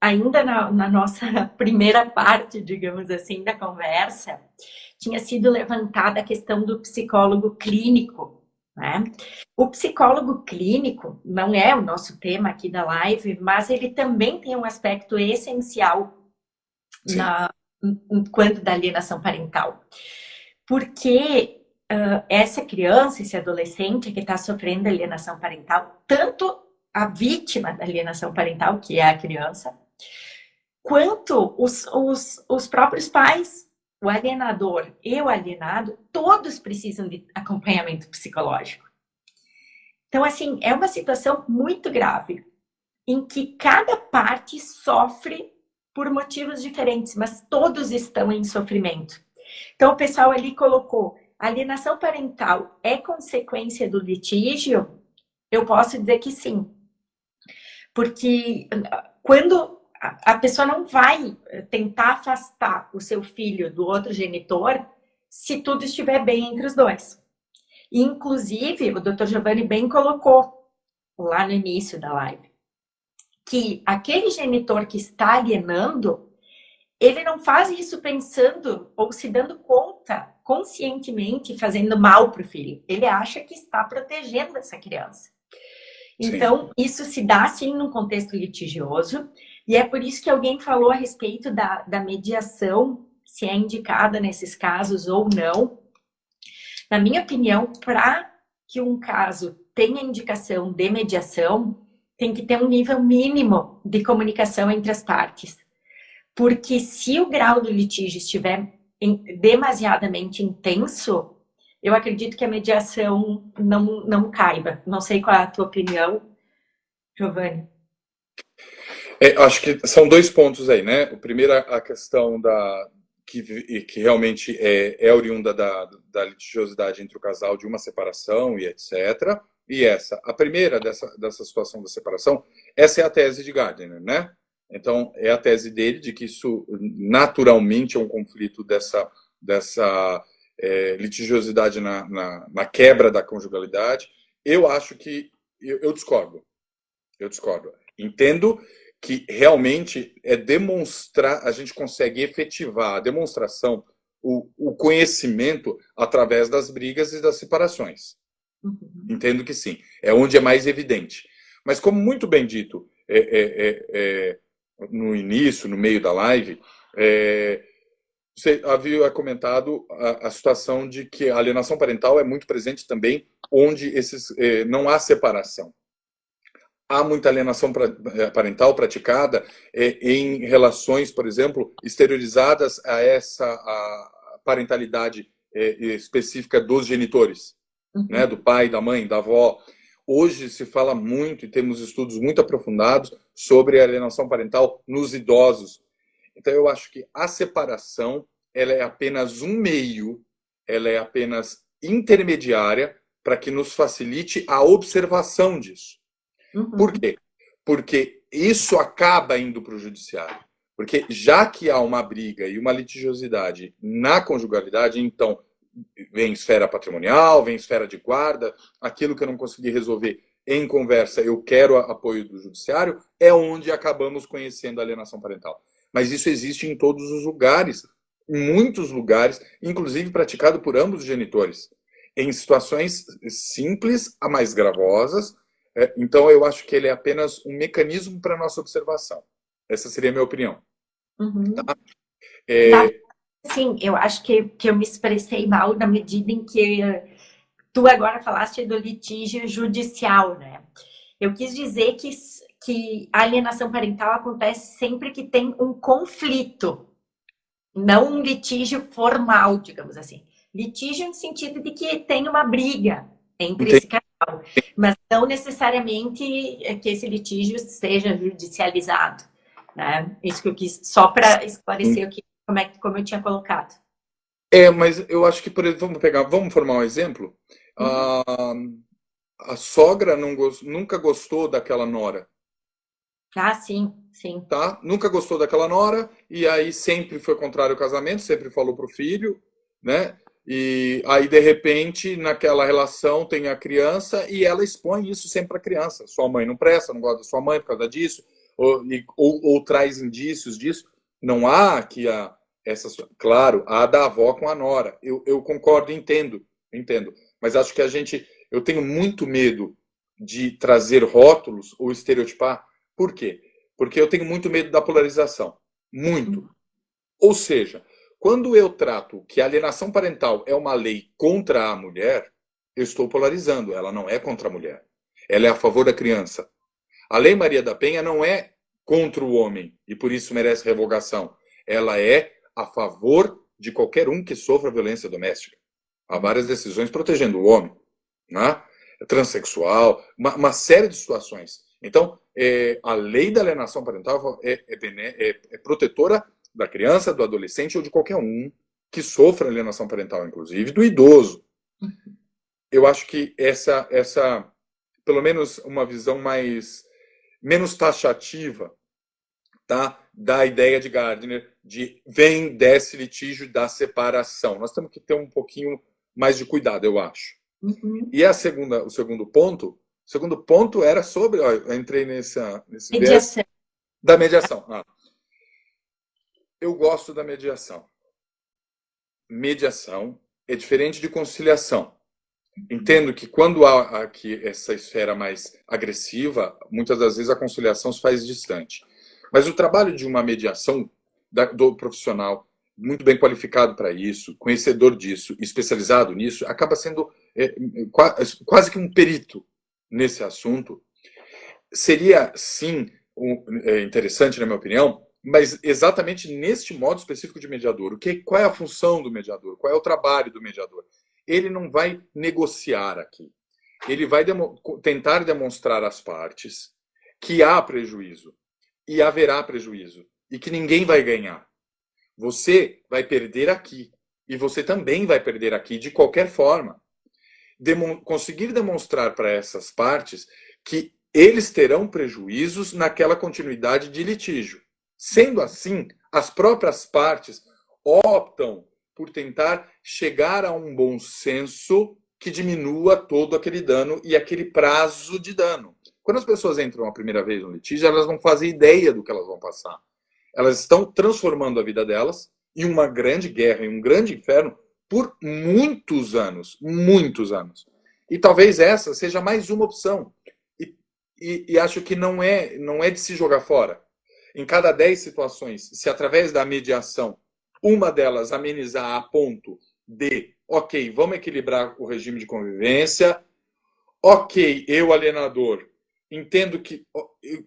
ainda na nossa primeira parte, digamos assim, da conversa, tinha sido levantada a questão do psicólogo clínico, né? O psicólogo clínico não é o nosso tema aqui da live, mas ele também tem um aspecto essencial quando da alienação parental. Porque essa criança, esse adolescente que está sofrendo alienação parental, tanto a vítima da alienação parental, que é a criança, quanto os próprios pais, o alienador e o alienado, todos precisam de acompanhamento psicológico. Então, assim, é uma situação muito grave, em que cada parte sofre por motivos diferentes, mas todos estão em sofrimento. Então, o pessoal ali colocou, a alienação parental é consequência do litígio? Eu posso dizer que sim. Porque quando a pessoa não vai tentar afastar o seu filho do outro genitor, se tudo estiver bem entre os dois. Inclusive, o Dr. Giovanni bem colocou lá no início da live, que aquele genitor que está alienando, ele não faz isso pensando ou se dando conta, conscientemente, fazendo mal para o filho. Ele acha que está protegendo essa criança. Então, isso se dá, sim, num contexto litigioso. E é por isso que alguém falou a respeito da mediação, se é indicada nesses casos ou não. Na minha opinião, para que um caso tenha indicação de mediação, tem que ter um nível mínimo de comunicação entre as partes. Porque se o grau do litígio estiver demasiadamente intenso, eu acredito que a mediação não caiba. Não sei qual é a tua opinião, Giovanni. Acho que são dois pontos aí, né? O primeiro, a questão que realmente é oriunda da litigiosidade entre o casal, de uma separação e etc. E a primeira dessa situação da separação, essa é a tese de Gardner, né? Então, é a tese dele de que isso naturalmente é um conflito dessa litigiosidade na quebra da conjugalidade. Eu acho que eu discordo. Eu discordo. Entendo que realmente demonstrar, a gente consegue efetivar a demonstração, o conhecimento através das brigas e das separações. Uhum. Entendo que sim. É onde é mais evidente. Mas como muito bem dito no início, no meio da live, você havia comentado a situação de que a alienação parental é muito presente também onde não há separação. Há muita alienação parental praticada em relações, por exemplo, exteriorizadas a a parentalidade específica dos genitores, né, do pai, da mãe, da avó. Hoje se fala muito, e temos estudos muito aprofundados, sobre a alienação parental nos idosos. Então, eu acho que a separação ela é apenas um meio, ela é apenas intermediária para que nos facilite a observação disso. Por quê? Porque isso acaba indo para o judiciário. Porque já que há uma briga e uma litigiosidade na conjugalidade, então vem esfera patrimonial, vem esfera de guarda, aquilo que eu não consegui resolver em conversa, eu quero apoio do judiciário, é onde acabamos conhecendo a alienação parental. Mas isso existe em todos os lugares, em muitos lugares, inclusive praticado por ambos os genitores, em situações simples a mais gravosas. Então, eu acho que ele é apenas um mecanismo para a nossa observação. Essa seria a minha opinião. Uhum. Tá? Sim, eu acho que eu me expressei mal na medida em que tu agora falaste do litígio judicial, né? Eu quis dizer que a alienação parental acontece sempre que tem um conflito, não um litígio formal, digamos assim. Litígio no sentido de que tem uma briga entre esse Entendi. casal, mas não necessariamente que esse litígio seja judicializado, né? Isso que eu quis, só para esclarecer como eu tinha colocado. Mas eu acho que, por exemplo, vamos formar um exemplo. Uhum. A sogra nunca gostou daquela nora, Ah, sim, sim. tá? Nunca gostou daquela nora, e aí sempre foi contrário ao casamento, sempre falou pro filho, né? E aí, de repente, naquela relação tem a criança e ela expõe isso sempre para a criança. Sua mãe não presta, não gosta da sua mãe por causa disso, ou traz indícios disso. Não há aqui claro, há da avó com a nora. Eu concordo, entendo. Mas acho que eu tenho muito medo de trazer rótulos ou estereotipar. Por quê? Porque eu tenho muito medo da polarização. Muito. Ou seja, quando eu trato que a alienação parental é uma lei contra a mulher, eu estou polarizando. Ela não é contra a mulher. Ela é a favor da criança. A Lei Maria da Penha não é contra o homem e por isso merece revogação. Ela é a favor de qualquer um que sofra violência doméstica. Há várias decisões protegendo o homem, né? Transsexual, uma série de situações. Então, a lei da alienação parental é protetora da criança, do adolescente ou de qualquer um que sofra alienação parental, inclusive do idoso. Eu acho que pelo menos uma visão menos taxativa, tá, da ideia de Gardner de desce litígio da separação. Nós temos que ter um pouquinho mais de cuidado, eu acho. Uhum. E o segundo ponto era sobre, eu entrei nesse viés Mediação. da mediação. Eu gosto da mediação. Mediação é diferente de conciliação. Entendo que quando há aqui essa esfera mais agressiva, muitas das vezes a conciliação se faz distante. Mas o trabalho de uma mediação do profissional muito bem qualificado para isso, conhecedor disso, especializado nisso, acaba sendo quase que um perito nesse assunto. Seria, sim, interessante, na minha opinião, mas exatamente neste modo específico de mediador. Qual é a função do mediador? Qual é o trabalho do mediador? Ele não vai negociar aqui. Ele vai tentar demonstrar às partes que há prejuízo e haverá prejuízo e que ninguém vai ganhar. Você vai perder aqui e você também vai perder aqui de qualquer forma. Conseguir demonstrar para essas partes que eles terão prejuízos naquela continuidade de litígio. Sendo assim, as próprias partes optam por tentar chegar a um bom senso que diminua todo aquele dano e aquele prazo de dano. Quando as pessoas entram a primeira vez no litígio, elas não fazem ideia do que elas vão passar. Elas estão transformando a vida delas em uma grande guerra, em um grande inferno, por muitos anos. Muitos anos. E talvez essa seja mais uma opção. E acho que não é de se jogar fora. Em cada 10 situações, se através da mediação, uma delas amenizar a ponto de, ok, vamos equilibrar o regime de convivência, ok, eu, alienador,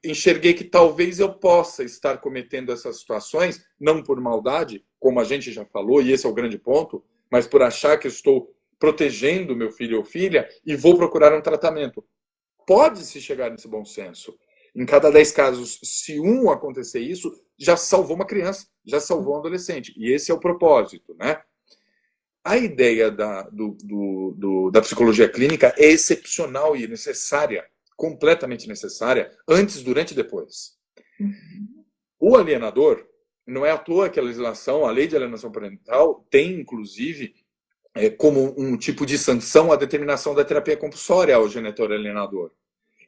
enxerguei que talvez eu possa estar cometendo essas situações, não por maldade, como a gente já falou, e esse é o grande ponto, mas por achar que estou protegendo meu filho ou filha e vou procurar um tratamento. Pode-se chegar nesse bom senso. Em cada 10 casos, se um acontecer isso, já salvou uma criança, já salvou um adolescente. E esse é o propósito, né? A ideia da psicologia clínica é excepcional e necessária, completamente necessária, antes, durante e depois. O alienador, não é à toa que a legislação, a lei de alienação parental, tem, inclusive, como um tipo de sanção a determinação da terapia compulsória ao genitor alienador.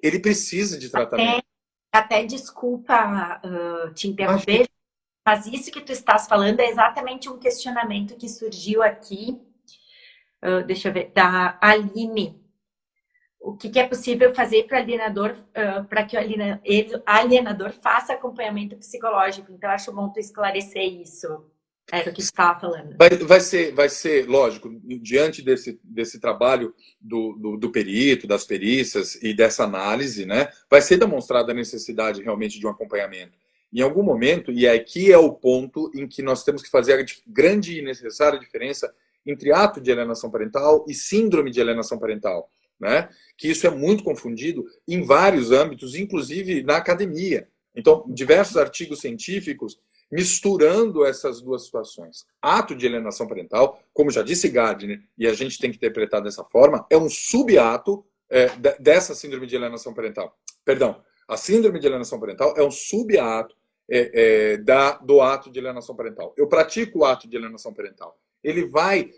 Ele precisa de tratamento. Até desculpa te interromper, mas isso que tu estás falando é exatamente um questionamento que surgiu aqui, deixa eu ver, da Aline. O que é possível fazer para alienador, para que o alienador faça acompanhamento psicológico? Então, acho bom tu esclarecer isso. Era o que tu estava falando. Vai ser, lógico, diante desse trabalho do perito, das perícias e dessa análise, né, vai ser demonstrada a necessidade realmente de um acompanhamento. Em algum momento, e aqui é o ponto em que nós temos que fazer a grande e necessária diferença entre ato de alienação parental e síndrome de alienação parental, né? Que isso é muito confundido em vários âmbitos, inclusive na academia. Então, diversos artigos científicos misturando essas duas situações. Ato de alienação parental, como já disse Gardner, e a gente tem que interpretar dessa forma, é um subato dessa síndrome de alienação parental. Perdão, a síndrome de alienação parental é um subato do ato de alienação parental. Eu pratico o ato de alienação parental. Ele vai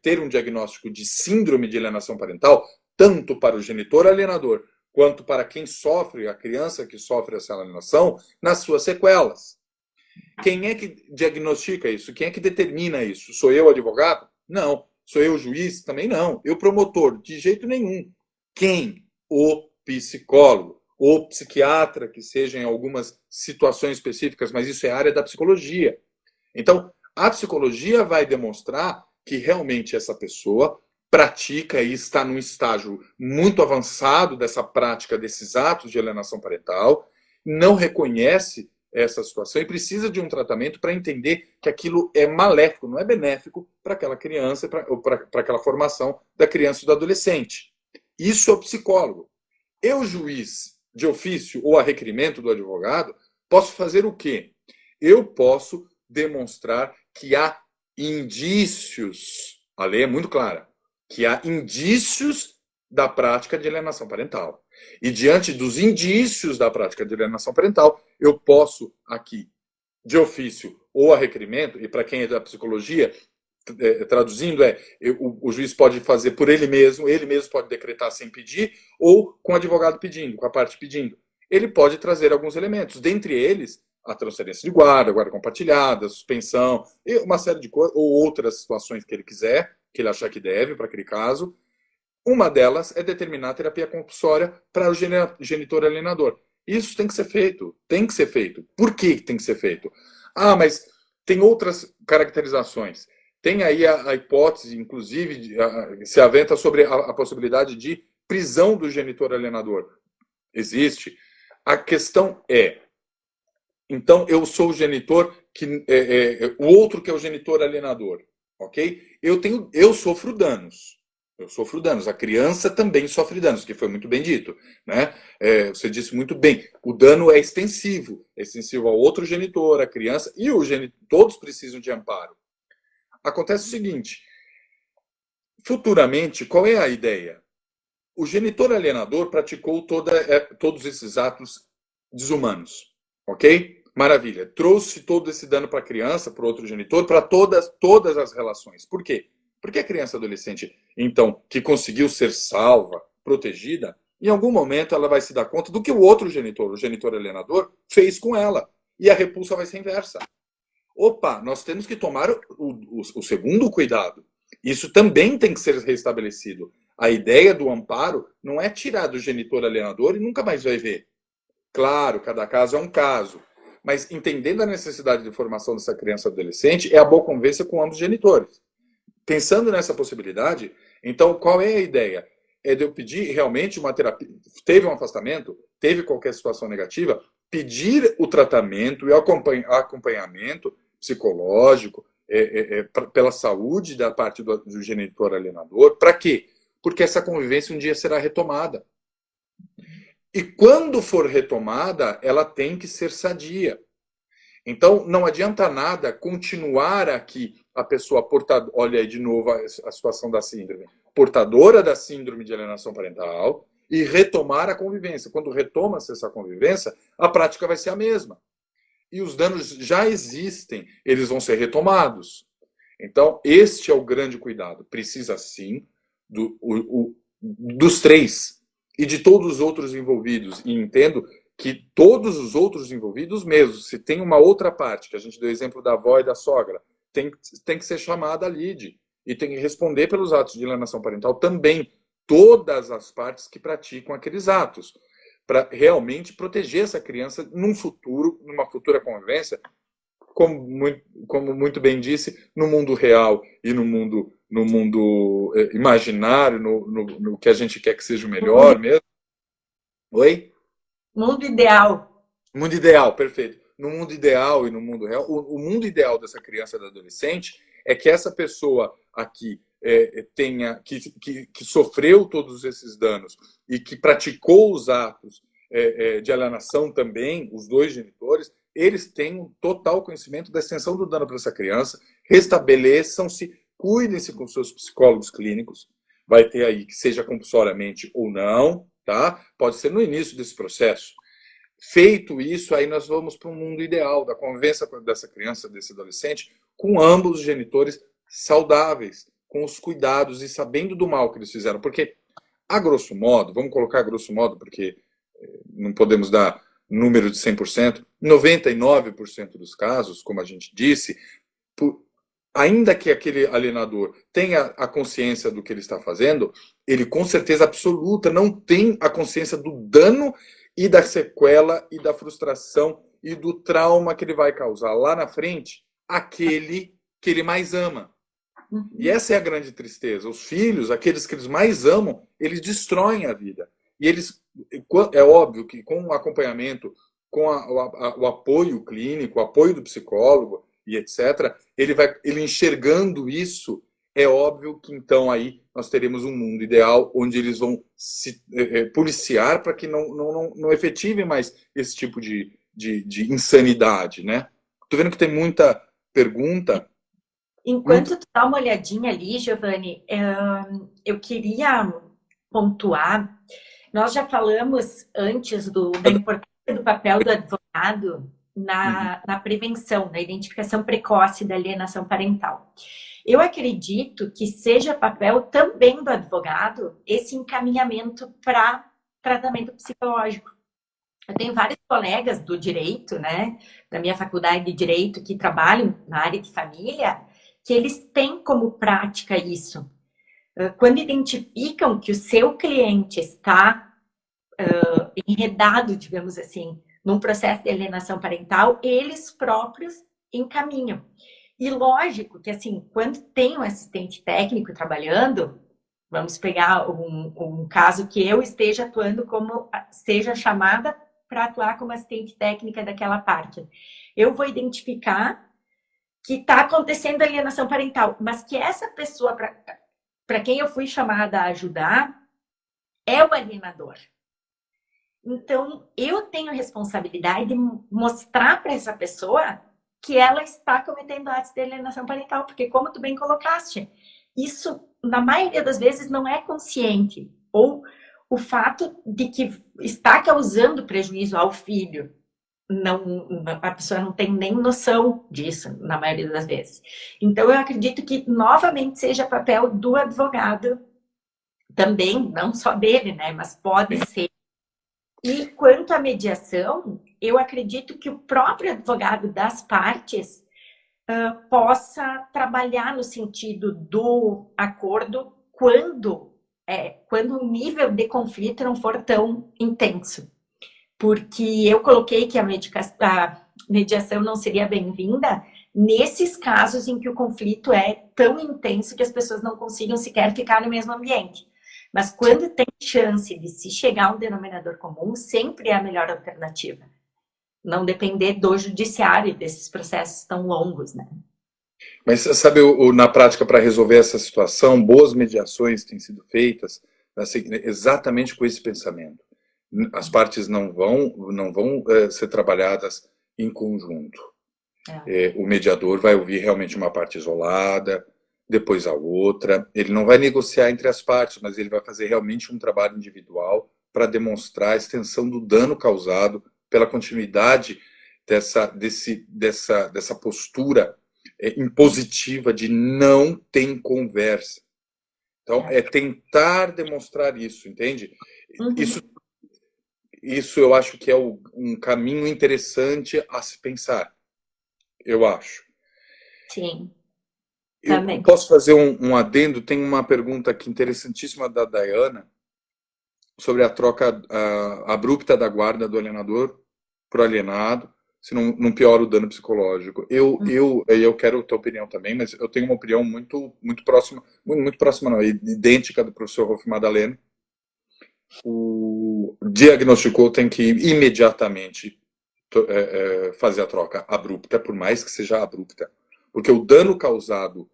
ter um diagnóstico de síndrome de alienação parental tanto para o genitor alienador quanto para quem sofre, a criança que sofre essa alienação, nas suas sequelas. Quem é que diagnostica isso? Quem é que determina isso? Sou eu, advogado? Não. Sou eu, juiz? Também não. Eu, promotor? De jeito nenhum. Quem? O psicólogo. O psiquiatra, que seja em algumas situações específicas, mas isso é área da psicologia. Então, a psicologia vai demonstrar que realmente essa pessoa pratica e está num estágio muito avançado dessa prática desses atos de alienação parental, não reconhece essa situação e precisa de um tratamento para entender que aquilo é maléfico, não é benéfico para aquela criança ou para aquela formação da criança e do adolescente. Isso é o psicólogo. Eu, juiz de ofício ou a requerimento do advogado, posso fazer o quê? Eu posso demonstrar que há indícios, a lei é muito clara, que há indícios da prática de alienação parental. E diante dos indícios da prática de alienação parental, eu posso aqui, de ofício ou a requerimento, e para quem é da psicologia, traduzindo, o juiz pode fazer por ele mesmo pode decretar sem pedir, ou com o advogado pedindo, com a parte pedindo. Ele pode trazer alguns elementos, dentre eles a transferência de guarda compartilhada, suspensão, e uma série de coisas, ou outras situações que ele quiser, que ele achar que deve para aquele caso. Uma delas é determinar a terapia compulsória para o genitor alienador. Isso tem que ser feito. Tem que ser feito. Por que tem que ser feito? Ah, mas tem outras caracterizações. Tem aí a hipótese, inclusive, se aventa sobre a possibilidade de prisão do genitor alienador. Existe. A questão é, Então, eu sou o genitor, o outro que é o genitor alienador, ok? Eu sofro danos. Eu sofro danos. A criança também sofre danos, que foi muito bem dito, né? Você disse muito bem. O dano é extensivo ao outro genitor, à criança e o genitor. Todos precisam de amparo. Acontece o seguinte: futuramente, qual é a ideia? O genitor alienador praticou todos esses atos desumanos, ok? Maravilha. Trouxe todo esse dano para a criança, para o outro genitor, para todas as relações. Por quê? Porque a criança e adolescente, então, que conseguiu ser salva, protegida, em algum momento ela vai se dar conta do que o outro genitor, o genitor alienador, fez com ela. E a repulsa vai ser inversa. Opa, nós temos que tomar o segundo cuidado. Isso também tem que ser restabelecido. A ideia do amparo não é tirar do genitor alienador e nunca mais vai ver. Claro, cada caso é um caso. Mas entendendo a necessidade de formação dessa criança e adolescente, é a boa convivência com ambos os genitores. Pensando nessa possibilidade, então qual é a ideia? É de eu pedir realmente uma terapia. Teve um afastamento, teve qualquer situação negativa, pedir o tratamento e o acompanhamento psicológico pela saúde da parte do genitor alienador. Para quê? Porque essa convivência um dia será retomada. E quando for retomada, ela tem que ser sadia. Então, não adianta nada continuar aqui a pessoa portadora, olha aí de novo a situação da síndrome, portadora da síndrome de alienação parental e retomar a convivência. Quando retoma-se essa convivência, a prática vai ser a mesma. E os danos já existem, eles vão ser retomados. Então, este é o grande cuidado. Precisa, sim, dos três e de todos os outros envolvidos. E entendo que todos os outros envolvidos mesmo, se tem uma outra parte, que a gente deu o exemplo da avó e da sogra, tem que ser chamada a lide e tem que responder pelos atos de alienação parental também, todas as partes que praticam aqueles atos, para realmente proteger essa criança num futuro, numa futura convivência, como muito bem disse, no mundo real e no mundo imaginário, no que a gente quer que seja o melhor mesmo. Oi? Mundo ideal. Mundo ideal, perfeito. No mundo ideal e no mundo real, o mundo ideal dessa criança e do adolescente é que essa pessoa aqui tenha, que sofreu todos esses danos e que praticou os atos de alienação também, os dois genitores, eles tenham total conhecimento da extensão do dano para essa criança, restabeleçam-se, cuidem-se com seus psicólogos clínicos, vai ter aí que seja compulsoriamente ou não, tá? Pode ser no início desse processo. Feito isso, aí nós vamos para um mundo ideal da convivência dessa criança, desse adolescente, com ambos os genitores saudáveis, com os cuidados e sabendo do mal que eles fizeram. Porque, a grosso modo, vamos colocar a grosso modo, porque não podemos dar número de 100%, 99% dos casos, como a gente disse, ainda que aquele alienador tenha a consciência do que ele está fazendo, ele com certeza absoluta não tem a consciência do dano e da sequela e da frustração e do trauma que ele vai causar lá na frente aquele que ele mais ama. E essa é a grande tristeza. Os filhos, aqueles que eles mais amam, eles destroem a vida. E eles, é óbvio que com o acompanhamento, com o apoio clínico, o apoio do psicólogo e etc., ele enxergando isso, é óbvio que então aí nós teremos um mundo ideal onde eles vão se policiar para que não efetivem mais esse tipo de insanidade, né? Tô vendo que tem muita pergunta. Enquanto tu dá uma olhadinha ali, Giovanni, eu queria pontuar, nós já falamos antes da importância do papel do advogado na prevenção, na identificação precoce da alienação parental. Eu acredito que seja papel também do advogado esse encaminhamento para tratamento psicológico. Eu tenho vários colegas do direito, né, da minha faculdade de direito, que trabalham na área de família, que eles têm como prática isso. Quando identificam que o seu cliente está enredado, digamos assim, num processo de alienação parental, eles próprios encaminham. E lógico que, assim, quando tem um assistente técnico trabalhando, vamos pegar um caso que eu esteja atuando como seja chamada para atuar como assistente técnica daquela parte. Eu vou identificar que está acontecendo alienação parental, mas que essa pessoa para quem eu fui chamada a ajudar é o alienador. Então, eu tenho a responsabilidade de mostrar para essa pessoa que ela está cometendo atos de alienação parental, porque como tu bem colocaste, isso, na maioria das vezes, não é consciente. Ou o fato de que está causando prejuízo ao filho, a pessoa não tem nem noção disso, na maioria das vezes. Então, eu acredito que, novamente, seja papel do advogado também, não só dele, né? Mas pode ser. E quanto à mediação, eu acredito que o próprio advogado das partes possa trabalhar no sentido do acordo quando o nível de conflito não for tão intenso. Porque eu coloquei que a mediação não seria bem-vinda nesses casos em que o conflito é tão intenso que as pessoas não consigam sequer ficar no mesmo ambiente. Mas quando tem chance de se chegar a um denominador comum, sempre é a melhor alternativa. Não depender do judiciário, desses processos tão longos, né? Mas sabe, na prática, para resolver essa situação, boas mediações têm sido feitas assim, exatamente com esse pensamento. As partes não vão ser trabalhadas em conjunto. O mediador vai ouvir realmente uma parte isolada, depois a outra. Ele não vai negociar entre as partes, mas ele vai fazer realmente um trabalho individual para demonstrar a extensão do dano causado pela continuidade dessa postura impositiva de não tem conversa. Então, é tentar demonstrar isso, entende? Uhum. Isso eu acho que é um caminho interessante a se pensar. Eu acho. Sim. Eu posso fazer um adendo? Tem uma pergunta aqui interessantíssima da Dayana sobre a troca abrupta da guarda do alienador para o alienado, se não piora o dano psicológico. Eu quero a tua opinião também, mas eu tenho uma opinião muito próxima, muito próxima não, idêntica do professor Rolf Madalena. O diagnosticou tem que imediatamente fazer a troca abrupta, por mais que seja abrupta. Porque o dano causado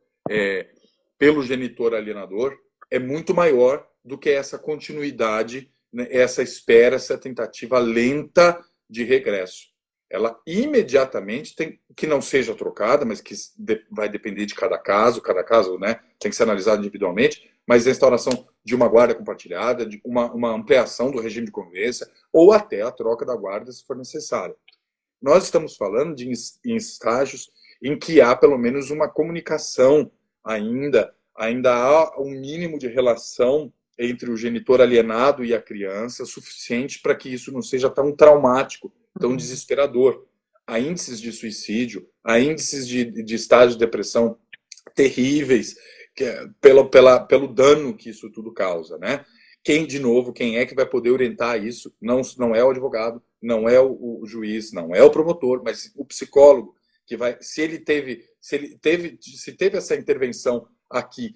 pelo genitor alienador é muito maior do que essa continuidade, né, essa espera, essa tentativa lenta de regresso. Ela imediatamente tem que não seja trocada, mas que vai depender de cada caso, né, tem que ser analisado individualmente, mas a instauração de uma guarda compartilhada, de uma ampliação do regime de convivência, ou até a troca da guarda, se for necessário. Nós estamos falando em estágios em que há pelo menos uma comunicação ainda há um mínimo de relação entre o genitor alienado e a criança suficiente para que isso não seja tão traumático, tão desesperador. Há índices de suicídio, há índices de estágio de depressão terríveis pelo dano que isso tudo causa, né? Quem é que vai poder orientar isso? Não é o advogado, não é o juiz, não é o promotor, mas o psicólogo que vai, se teve essa intervenção aqui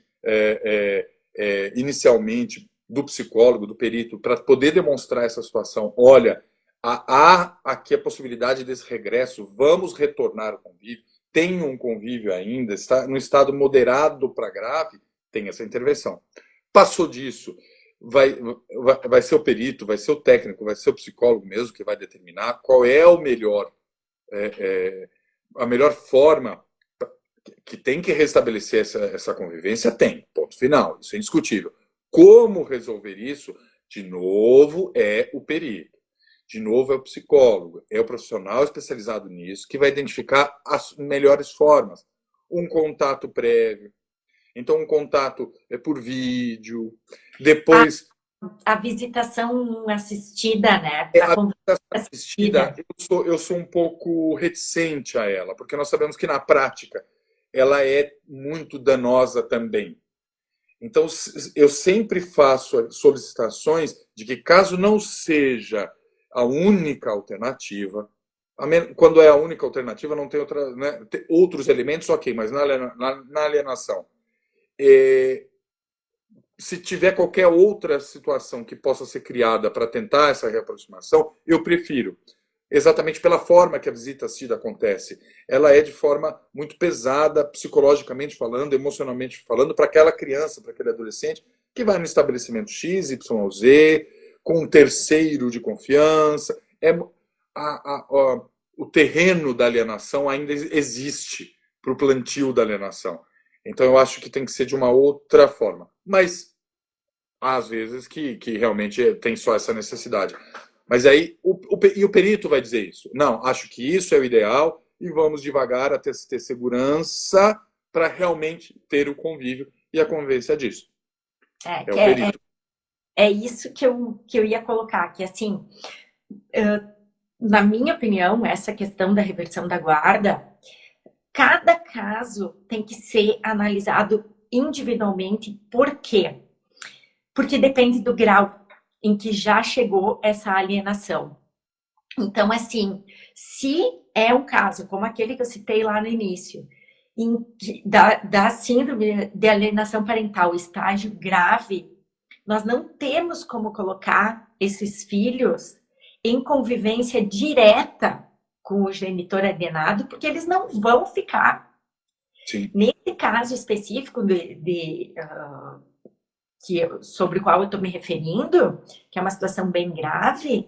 inicialmente do psicólogo, do perito, para poder demonstrar essa situação. Olha, há aqui a possibilidade desse regresso, vamos retornar ao convívio, tem um convívio ainda, está no estado moderado para grave, tem essa intervenção. Passou disso, vai ser o perito, vai ser o técnico, vai ser o psicólogo mesmo que vai determinar qual é o melhor, a melhor forma que tem que restabelecer essa convivência, tem, ponto final, isso é indiscutível. Como resolver isso? De novo, é o perito. De novo, é o psicólogo, é o profissional especializado nisso que vai identificar as melhores formas. Um contato prévio, então um contato por vídeo, depois... A visitação assistida, né? A visitação assistida, eu sou um pouco reticente a ela, porque nós sabemos que na prática ela é muito danosa também. Então, eu sempre faço solicitações de que, caso não seja a única alternativa, quando é a única alternativa, não tem outra, né, tem outros elementos, ok, mas na alienação, se tiver qualquer outra situação que possa ser criada para tentar essa reaproximação, eu prefiro. Exatamente pela forma que a visita assistida acontece. Ela é de forma muito pesada, psicologicamente falando, emocionalmente falando, para aquela criança, para aquele adolescente, que vai no estabelecimento X, Y, Z, com um terceiro de confiança. O terreno da alienação ainda existe para o plantio da alienação. Então eu acho que tem que ser de uma outra forma. Mas há às vezes que realmente tem só essa necessidade. Mas aí e o perito vai dizer isso. Não, acho que isso é o ideal e vamos devagar até ter segurança para realmente ter o convívio e a convivência disso. É o perito. É isso que eu ia colocar, que assim, na minha opinião, essa questão da reversão da guarda, cada caso tem que ser analisado individualmente. Por quê? Porque depende do grau em que já chegou essa alienação. Então, assim, se é um caso como aquele que eu citei lá no início, da síndrome de alienação parental, estágio grave, nós não temos como colocar esses filhos em convivência direta com o genitor alienado, porque eles não vão ficar. Sim. Nesse caso específico sobre o qual eu estou me referindo, que é uma situação bem grave,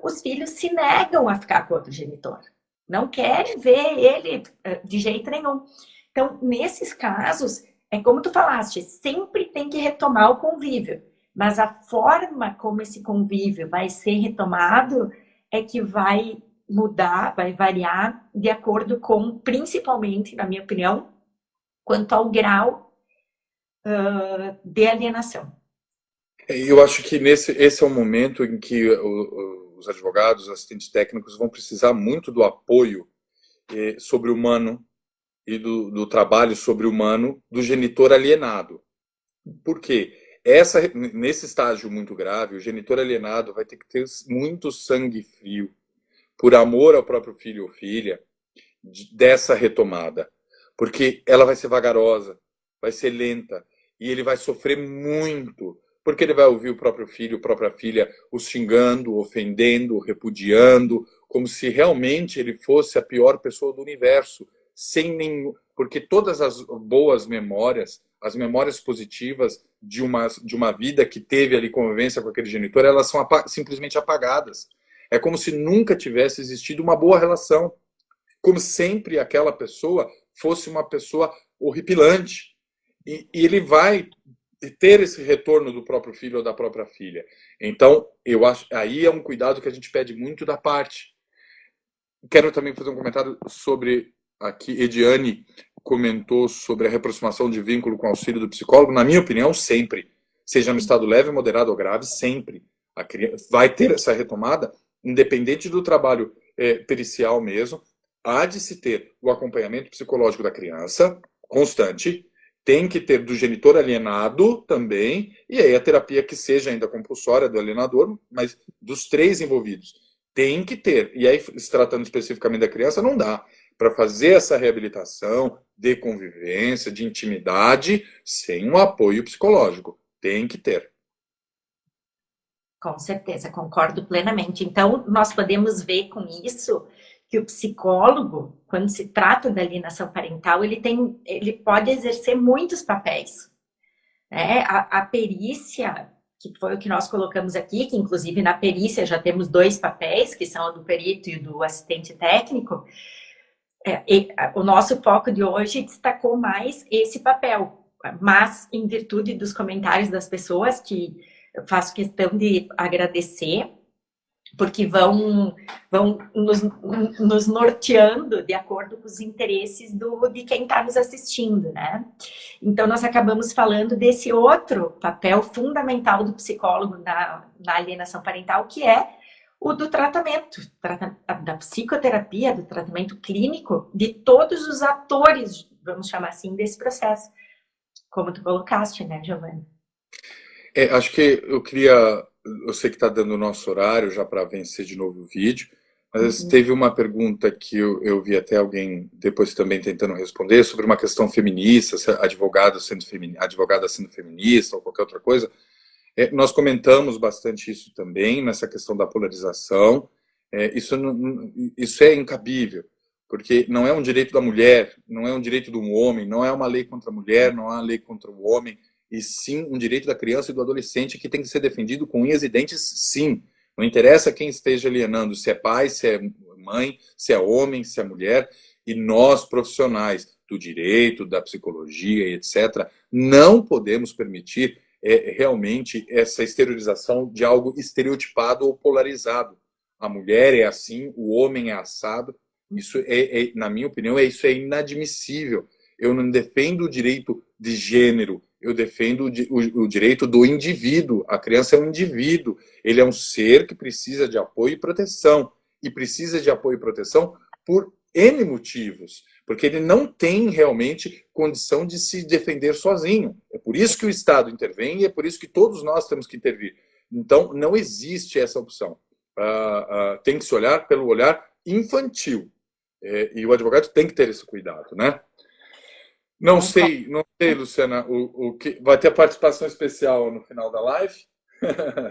os filhos se negam a ficar com outro genitor. Não querem ver ele de jeito nenhum. Então, nesses casos, é como tu falaste, sempre tem que retomar o convívio. Mas a forma como esse convívio vai ser retomado é que vai mudar, vai variar de acordo com, principalmente, na minha opinião, quanto ao grau de alienação. Eu acho que esse é o momento em que os advogados, os assistentes técnicos vão precisar muito do apoio sobre-humano e do trabalho sobre-humano do genitor alienado. Por quê? Nesse estágio muito grave, o genitor alienado vai ter que ter muito sangue frio, por amor ao próprio filho ou filha, dessa retomada. Porque ela vai ser vagarosa, vai ser lenta, e ele vai sofrer muito, porque ele vai ouvir o próprio filho, a própria filha, o xingando, ofendendo, repudiando, como se realmente ele fosse a pior pessoa do universo, sem nenhum. Porque todas as boas memórias, as memórias positivas de uma vida que teve ali convivência com aquele genitor, elas são simplesmente apagadas. É como se nunca tivesse existido uma boa relação. Como sempre aquela pessoa fosse uma pessoa horripilante. E ele vai ter esse retorno do próprio filho ou da própria filha. Então, eu acho, aí é um cuidado que a gente pede muito da parte. Quero também fazer um comentário sobre, aqui, Ediane comentou sobre a reaproximação de vínculo com auxílio do psicólogo. Na minha opinião, sempre. Seja no estado leve, moderado ou grave, sempre. A criança vai ter essa retomada, independente do trabalho pericial mesmo. Há de se ter o acompanhamento psicológico da criança, constante, tem que ter do genitor alienado também, e aí a terapia que seja ainda compulsória do alienador, mas dos três envolvidos. Tem que ter. E aí, se tratando especificamente da criança, não dá para fazer essa reabilitação de convivência, de intimidade, sem um apoio psicológico. Tem que ter. Com certeza, concordo plenamente. Então, nós podemos ver com isso que o psicólogo, quando se trata da alienação parental, ele pode exercer muitos papéis. Né? A perícia, que foi o que nós colocamos aqui, que inclusive na perícia já temos 2 papéis, que são o do perito e do assistente técnico, o nosso foco de hoje destacou mais esse papel, mas em virtude dos comentários das pessoas, que eu faço questão de agradecer, porque vão nos norteando de acordo com os interesses de quem está nos assistindo, né? Então, nós acabamos falando desse outro papel fundamental do psicólogo na alienação parental, que é o do tratamento, da psicoterapia, do tratamento clínico, de todos os atores, vamos chamar assim, desse processo. Como tu colocaste, né, Giovanni? Acho que eu sei que está dando o nosso horário já para vencer de novo o vídeo, Mas teve uma pergunta que eu vi até alguém depois também tentando responder sobre uma questão feminista, se advogada sendo feminista ou qualquer outra coisa. Nós comentamos bastante isso também, nessa questão da polarização. Isso é incabível, porque não é um direito da mulher, não é um direito do homem, não é uma lei contra a mulher, não é uma lei contra o homem, e sim um direito da criança e do adolescente que tem que ser defendido com unhas e dentes, sim. Não interessa quem esteja alienando, se é pai, se é mãe, se é homem, se é mulher, e nós, profissionais do direito, da psicologia e etc., não podemos permitir realmente essa exteriorização de algo estereotipado ou polarizado. A mulher é assim, o homem é assado. Isso na minha opinião, isso é inadmissível. Eu não defendo o direito de gênero, eu defendo o direito do indivíduo. A criança é um indivíduo, ele é um ser que precisa de apoio e proteção. E precisa de apoio e proteção por N motivos, porque ele não tem realmente condição de se defender sozinho. É por isso que o Estado intervém e é por isso que todos nós temos que intervir. Então, não existe essa opção. Tem que se olhar pelo olhar infantil. E o advogado tem que ter esse cuidado, né? Não sei, Luciana, o que vai ter participação especial no final da live?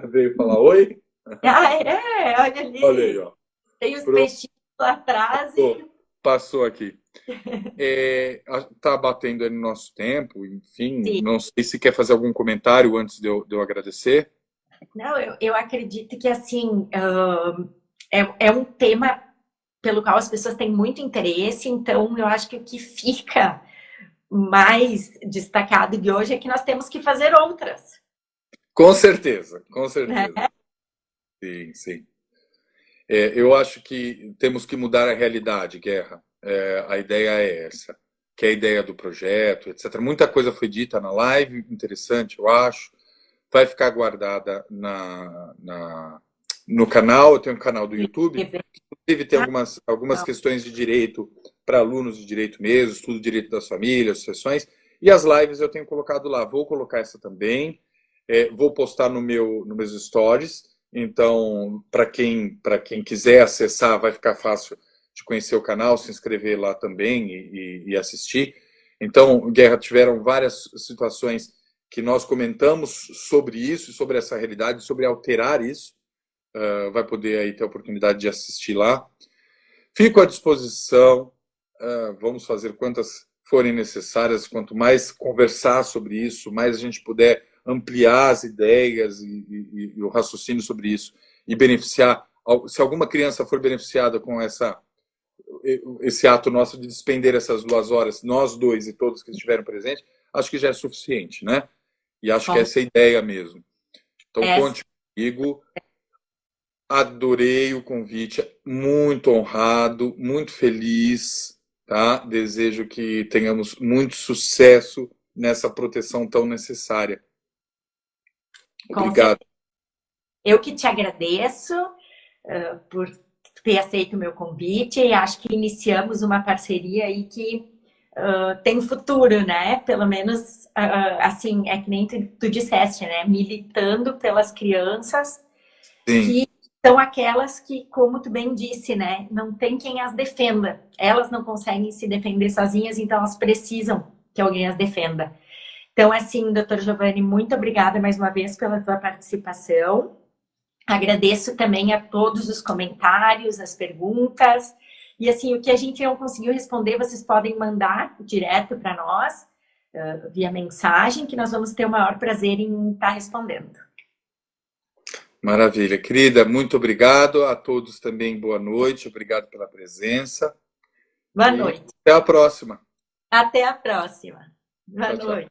Veio falar oi? Olha ali. Olha aí, ó. Tem os peixinhos lá atrás. Passou aqui. Tá batendo aí no nosso tempo, enfim. Sim. Não sei se quer fazer algum comentário antes de eu agradecer. Não, eu acredito que assim é um tema pelo qual as pessoas têm muito interesse, então eu acho que o que fica mais destacado de hoje é que nós temos que fazer outras. Com certeza, com certeza. Né? Sim, sim. Eu acho que temos que mudar a realidade, Guerra. A ideia é essa, que é a ideia do projeto, etc. Muita coisa foi dita na live, interessante, eu acho. Vai ficar guardada no canal, eu tenho um canal do YouTube, que inclusive tem algumas questões de direito para alunos de direito mesmo, estudo de direito das famílias, sessões, e as lives eu tenho colocado lá. Vou colocar essa também, vou postar nos meus stories, então para quem quiser acessar vai ficar fácil de conhecer o canal, se inscrever lá também e assistir. Então, Guerra, tiveram várias situações que nós comentamos sobre isso, sobre essa realidade, sobre alterar isso. Vai poder aí ter a oportunidade de assistir lá. Fico à disposição, vamos fazer quantas forem necessárias, quanto mais conversar sobre isso, mais a gente puder ampliar as ideias e o raciocínio sobre isso e beneficiar, se alguma criança for beneficiada com esse ato nosso de despender essas 2 horas, nós dois e todos que estiveram presentes, acho que já é suficiente, né? E acho que essa é a ideia mesmo. Então, conte comigo. Adorei o convite, muito honrado, muito feliz, tá? Desejo que tenhamos muito sucesso nessa proteção tão necessária. Obrigado. Eu que te agradeço por ter aceito o meu convite e acho que iniciamos uma parceria aí que tem futuro, né? Pelo menos, assim, é que nem tu disseste, né? Militando pelas crianças. Sim. Que são aquelas que, como tu bem disse, né? Não tem quem as defenda. Elas não conseguem se defender sozinhas, então elas precisam que alguém as defenda. Então, assim, doutor Giovanni, muito obrigada mais uma vez pela tua participação. Agradeço também a todos os comentários, as perguntas. E, assim, o que a gente não conseguiu responder, vocês podem mandar direto para nós, via mensagem, que nós vamos ter o maior prazer em estar respondendo. Maravilha. Querida, muito obrigado. A todos também, boa noite. Obrigado pela presença. Boa noite. Até a próxima. Até a próxima. Boa noite.